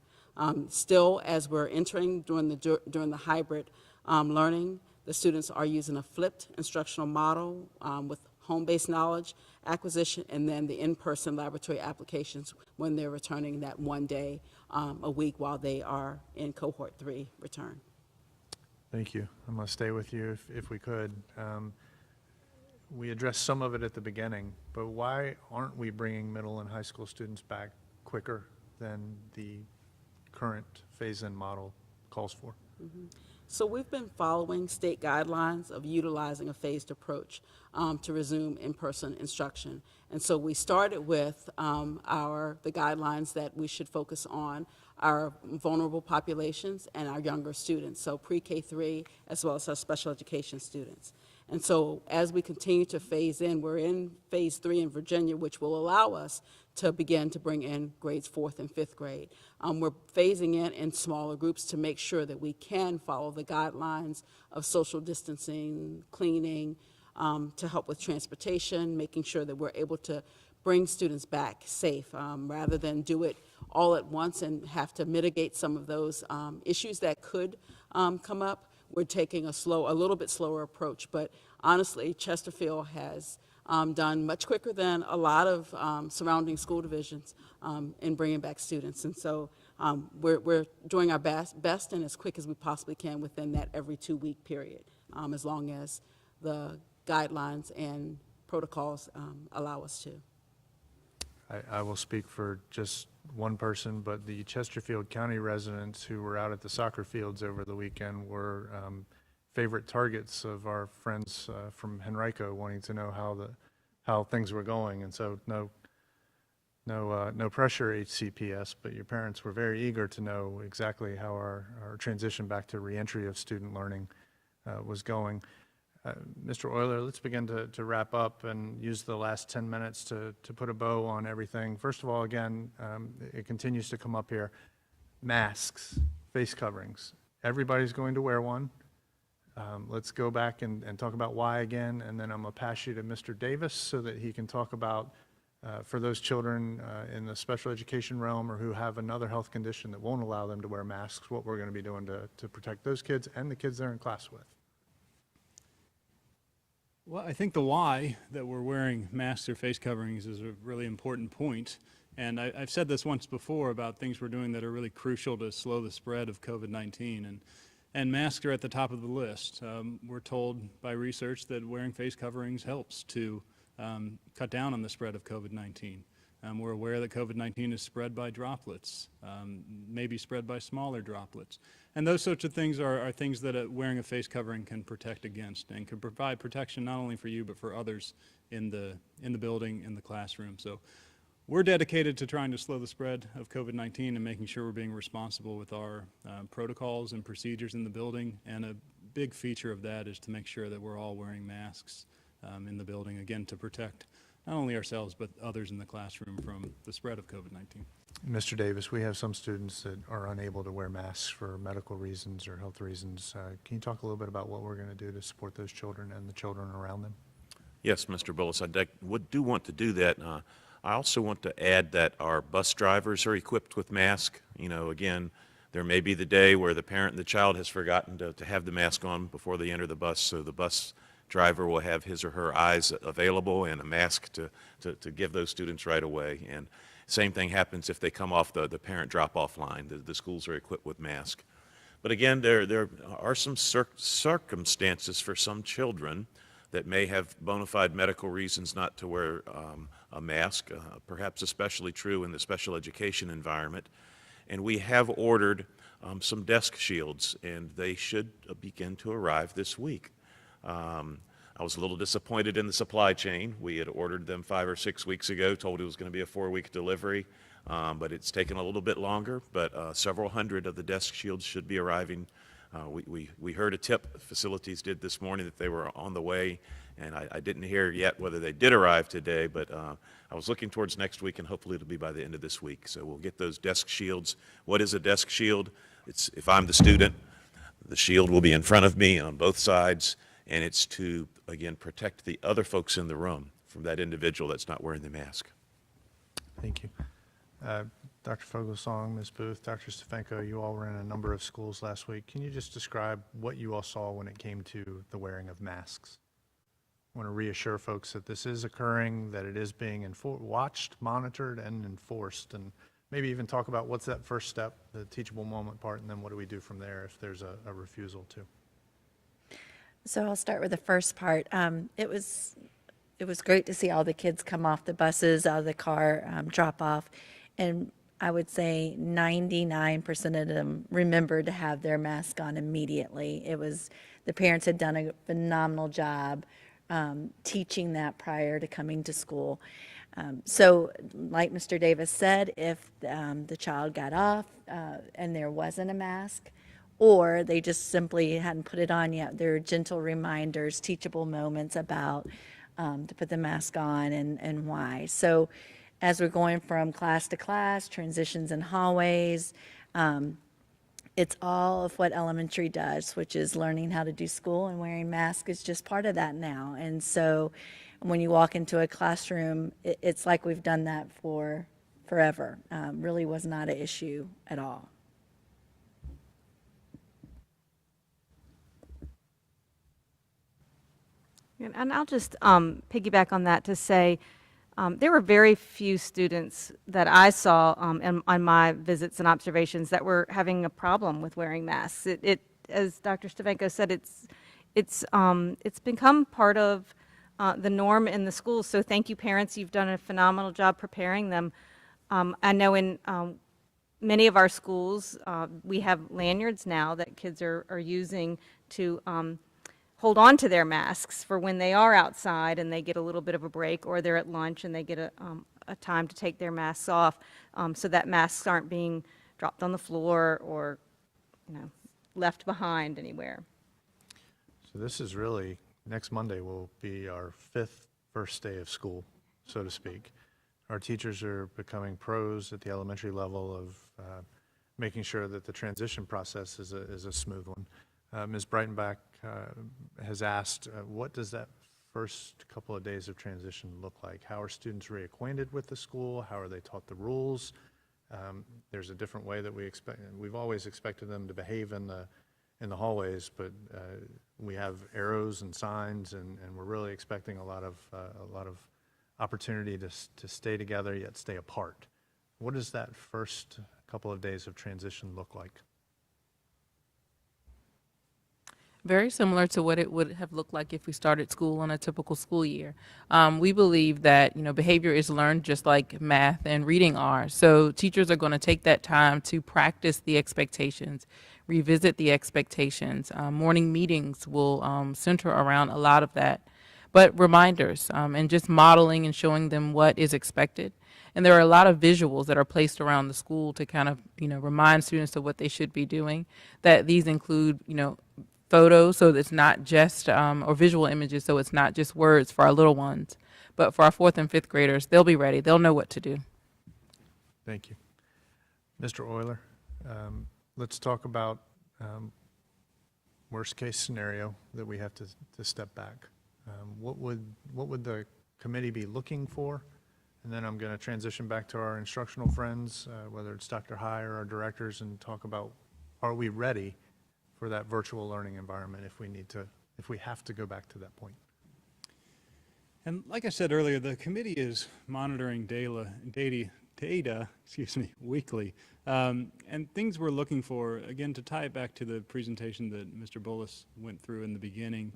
Still, as we're entering during the hybrid learning, the students are using a flipped instructional model with home-based knowledge acquisition and then the in-person laboratory applications when they're returning that 1 day a week while they are in Cohort 3 return. Thank you. I'm going to stay with you if we could. We addressed some of it at the beginning, but why aren't we bringing middle and high school students back quicker than the current phase-in model calls for? Mm-hmm. So we've been following state guidelines of utilizing a phased approach to resume in-person instruction. And so we started with the guidelines that we should focus on our vulnerable populations and our younger students, so pre-K3 as well as our special education students. And so as we continue to phase in, we're in phase 3 in Virginia, which will allow us to begin to bring in grades 4th and 5th grade. We're phasing in smaller groups to make sure that we can follow the guidelines of social distancing, cleaning, to help with transportation, making sure that we're able to bring students back safe, rather than do it all at once and have to mitigate some of those issues that could come up. We're taking a little bit slower approach, but honestly, Chesterfield has done much quicker than a lot of surrounding school divisions in bringing back students. And so we're doing our best and as quick as we possibly can within that every 2-week period, as long as the guidelines and protocols allow us to. I will speak for just one person, but the Chesterfield County residents who were out at the soccer fields over the weekend were favorite targets of our friends from Henrico, wanting to know how things were going. And so no pressure, HCPS, but your parents were very eager to know exactly how our transition back to reentry of student learning was going. Mr. Euler, let's begin to wrap up and use the last 10 minutes to put a bow on everything. First of all, again, it continues to come up here. Masks, face coverings. Everybody's going to wear one. Let's go back and talk about why again, and then I'm going to pass you to Mr. Davis so that he can talk about, for those children in the special education realm or who have another health condition that won't allow them to wear masks, what we're going to be doing to protect those kids and the kids they're in class with. Well, I think the why that we're wearing masks or face coverings is a really important point. And I've said this once before about things we're doing that are really crucial to slow the spread of COVID-19. And masks are at the top of the list. We're told by research that wearing face coverings helps to cut down on the spread of COVID-19. We're aware that COVID-19 is spread by droplets, maybe spread by smaller droplets. And those sorts of things are things that wearing a face covering can protect against and can provide protection not only for you but for others in the building, in the classroom. So we're dedicated to trying to slow the spread of COVID-19 and making sure we're being responsible with our protocols and procedures in the building. And a big feature of that is to make sure that we're all wearing masks in the building, again, to protect not only ourselves but others in the classroom from the spread of COVID-19. Mr. Davis, we have some students that are unable to wear masks for medical reasons or health reasons. Can you talk a little bit about what we're going to do to support those children and the children around them? Yes, Mr. Bullis, I do want to do that. I also want to add that our bus drivers are equipped with masks. You know, again, there may be the day where the parent and the child has forgotten to have the mask on before they enter the bus, so the bus driver will have his or her eyes available and a mask to give those students right away. And same thing happens if they come off the parent drop-off line. The schools are equipped with masks. But again, there are some circumstances for some children that may have bona fide medical reasons not to wear a mask, perhaps especially true in the special education environment. And we have ordered some desk shields, and they should begin to arrive this week. I was a little disappointed in the supply chain. We had ordered them 5 or 6 weeks ago, told it was going to be a 4-week delivery, but it's taken a little bit longer. But several hundred of the desk shields should be arriving. We heard a tip facilities did this morning that they were on the way, and I didn't hear yet whether they did arrive today, but I was looking towards next week, and hopefully it'll be by the end of this week. So we'll get those desk shields. What is a desk shield? It's, if I'm the student, the shield will be in front of me on both sides, and it's to, again, protect the other folks in the room from that individual that's not wearing the mask. Thank you. Dr. Fogelsong, Ms. Booth, Dr. Stefanko, you all were in a number of schools last week. Can you just describe what you all saw when it came to the wearing of masks? I want to reassure folks that this is occurring, that it is being watched, monitored, and enforced, and maybe even talk about what's that first step, the teachable moment part, and then what do we do from there if there's a refusal to? So I'll start with the first part. It was great to see all the kids come off the buses, out of the car, drop off, and I would say 99% of them remembered to have their mask on immediately. The parents had done a phenomenal job teaching that prior to coming to school. So like Mr. Davis said, if the child got off and there wasn't a mask, or they just simply hadn't put it on yet, there are gentle reminders, teachable moments about to put the mask on and why. So as we're going from class to class, transitions in hallways, it's all of what elementary does, which is learning how to do school, and wearing masks is just part of that now. And so when you walk into a classroom, it's like we've done that for forever. Really was not an issue at all. And I'll just piggyback on that to say there were very few students that I saw on my visits and observations that were having a problem with wearing masks. As Dr. Stefanko said, it's become part of the norm in the schools. So thank you, parents. You've done a phenomenal job preparing them. I know in many of our schools, we have lanyards now that kids are using to hold on to their masks for when they are outside and they get a little bit of a break, or they're at lunch and they get a time to take their masks off, so that masks aren't being dropped on the floor or left behind anywhere. So this is really next Monday will be our first day of school, so to speak. Our teachers are becoming pros at the elementary level of making sure that the transition process is a smooth one. Ms. Breitenbach has asked, what does that first couple of days of transition look like? How are students reacquainted with the school? How are they taught the rules? There's a different way that we've always expected them to behave in the hallways, but we have arrows and signs, and we're really expecting a lot of opportunity to stay together yet stay apart. What does that first couple of days of transition look like? Very similar to what it would have looked like if we started school on a typical school year. We believe that, behavior is learned just like math and reading are. So teachers are going to take that time to practice the expectations, revisit the expectations. Morning meetings will center around a lot of that. But reminders and just modeling and showing them what is expected. And there are a lot of visuals that are placed around the school to kind of, remind students of what they should be doing. That these include, photos, so it's not just, or visual images, so it's not just words for our little ones. But for our 4th and 5th graders, they'll be ready. They'll know what to do. Thank you. Mr. Euler, let's talk about worst case scenario that we have to step back. What would the committee be looking for? And then I'm going to transition back to our instructional friends, whether it's Dr. High or our directors, and talk about, are we ready for that virtual learning environment if we have to go back to that point? And like I said earlier, the committee is monitoring data weekly. And things we're looking for, again, to tie it back to the presentation that Mr. Bullis went through in the beginning,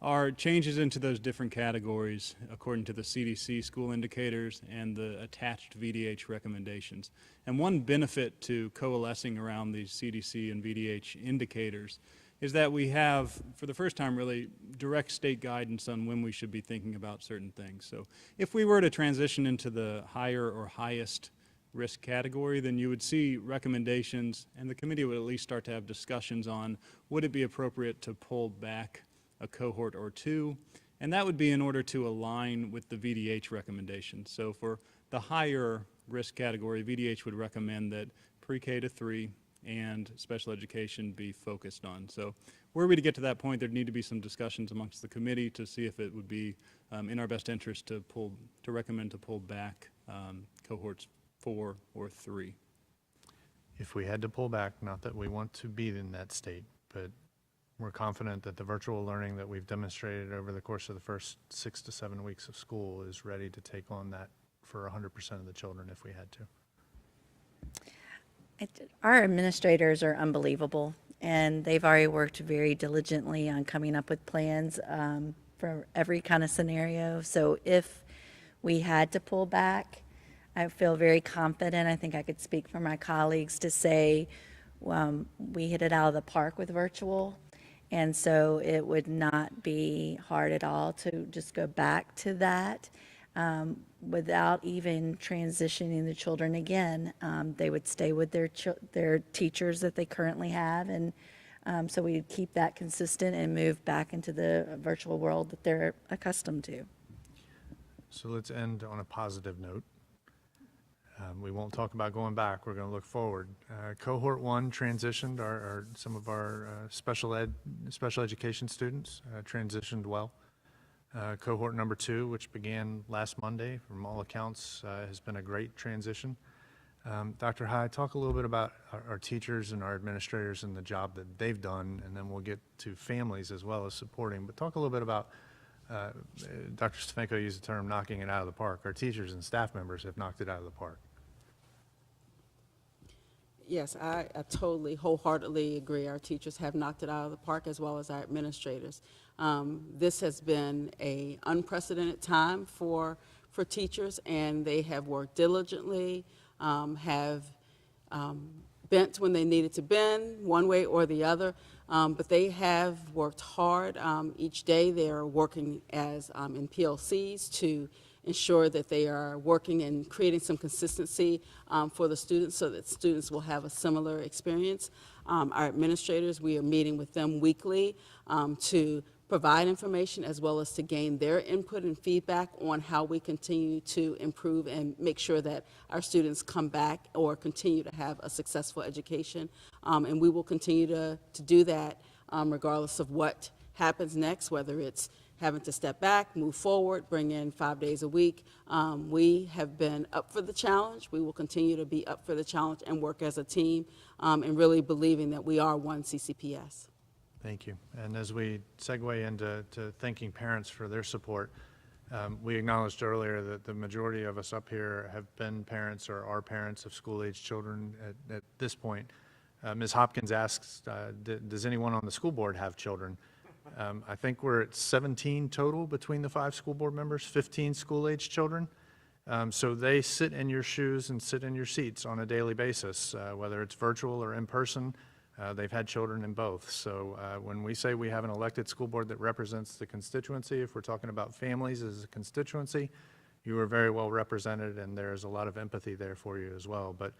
are changes into those different categories according to the CDC school indicators and the attached VDH recommendations. And one benefit to coalescing around these CDC and VDH indicators is that we have, for the first time, really direct state guidance on when we should be thinking about certain things. So if we were to transition into the higher or highest risk category, then you would see recommendations, and the committee would at least start to have discussions on, would it be appropriate to pull back a cohort or two, and that would be in order to align with the VDH recommendations. So for the higher risk category, VDH would recommend that pre-K to 3 and special education be focused on. So were we to get to that point, there'd need to be some discussions amongst the committee to see if it would be in our best interest to recommend to pull back cohorts 4 or 3. If we had to pull back, not that we want to be in that state, but we're confident that the virtual learning that we've demonstrated over the course of the first 6 to 7 weeks of school is ready to take on that for 100% of the children if we had to. Our administrators are unbelievable, and they've already worked very diligently on coming up with plans for every kind of scenario. So if we had to pull back, I feel very confident. I think I could speak for my colleagues to say we hit it out of the park with virtual. And so it would not be hard at all to just go back to that without even transitioning the children again. They would stay with their teachers that they currently have, and so we'd keep that consistent and move back into the virtual world that they're accustomed to. So let's end on a positive note. We won't talk about going back. We're going to look forward. Cohort 1 transitioned. Some of our special education students transitioned well. Cohort number 2, which began last Monday, from all accounts, has been a great transition. Dr. High, talk a little bit about our teachers and our administrators and the job that they've done, and then we'll get to families as well as supporting. But talk a little bit about, Dr. Stefanko used the term knocking it out of the park. Our teachers and staff members have knocked it out of the park. Yes, I totally, wholeheartedly agree. Our teachers have knocked it out of the park, as well as our administrators. This has been an unprecedented time for teachers, and they have worked diligently, have bent when they needed to bend, one way or the other, but they have worked hard. Each day they are working as in PLCs to ensure that they are working and creating some consistency for the students so that students will have a similar experience. Our administrators, we are meeting with them weekly to provide information as well as to gain their input and feedback on how we continue to improve and make sure that our students come back or continue to have a successful education. And we will continue to do that regardless of what happens next, whether it's having to step back, move forward, bring in 5 days a week. We have been up for the challenge. We will continue to be up for the challenge and work as a team, and really believing that we are one CCPS. Thank you. And as we segue into thanking parents for their support, we acknowledged earlier that the majority of us up here have been parents or are parents of school-age children at this point. Ms. Hopkins asks, does anyone on the school board have children? I think we're at 17 total between the 5 school board members, 15 school-age children. So they sit in your shoes and sit in your seats on a daily basis, whether it's virtual or in person. They've had children in both. So when we say we have an elected school board that represents the constituency, if we're talking about families as a constituency, you are very well represented, and there's a lot of empathy there for you as well. But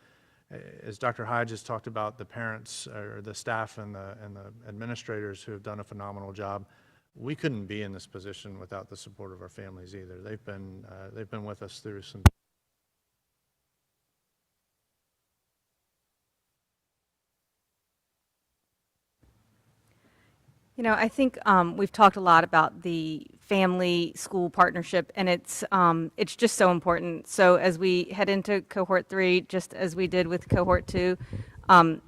as Dr. Hyde just talked about, the parents or the staff and the administrators who have done a phenomenal job, we couldn't be in this position without the support of our families either. They've been with us through some. You know, I think we've talked a lot about the family-school partnership, and it's just so important. So as we head into Cohort 3, just as we did with Cohort 2,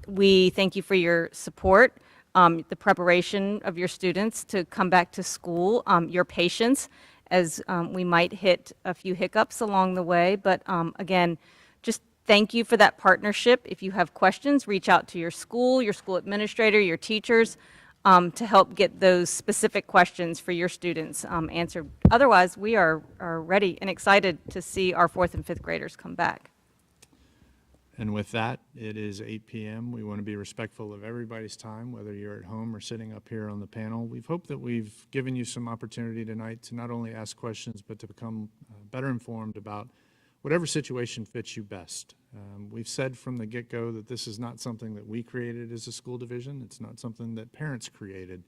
we thank you for your support, the preparation of your students to come back to school, your patience as we might hit a few hiccups along the way. But again, just thank you for that partnership. If you have questions, reach out to your school administrator, your teachers, to help get those specific questions for your students answered. Otherwise, we are ready and excited to see our 4th and 5th graders come back. And with that, it is 8 p.m. We want to be respectful of everybody's time, whether you're at home or sitting up here on the panel. We've hoped that we've given you some opportunity tonight to not only ask questions, but to become better informed about whatever situation fits you best. We've said from the get-go that this is not something that we created as a school division. It's not something that parents created,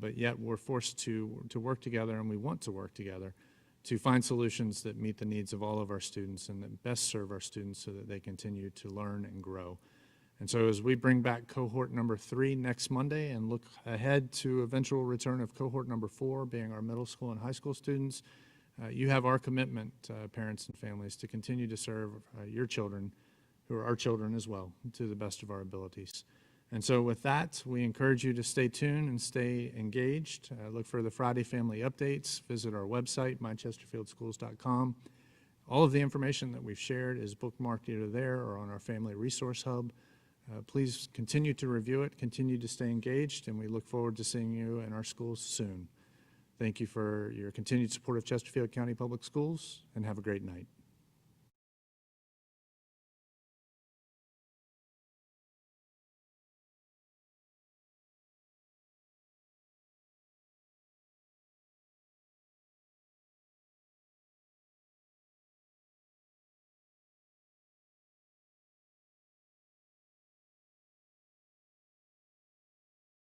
but yet we're forced to work together, and we want to work together to find solutions that meet the needs of all of our students and that best serve our students so that they continue to learn and grow. And so as we bring back cohort number 3 next Monday and look ahead to eventual return of cohort number 4, being our middle school and high school students, you have our commitment, parents and families, to continue to serve your children, who are our children as well, to the best of our abilities. And so with that, we encourage you to stay tuned and stay engaged. Look for the Friday family updates. Visit our website, mychesterfieldschools.com. All of the information that we've shared is bookmarked either there or on our Family Resource Hub. Please continue to review it, continue to stay engaged, and we look forward to seeing you in our schools soon. Thank you for your continued support of Chesterfield County Public Schools, and have a great night.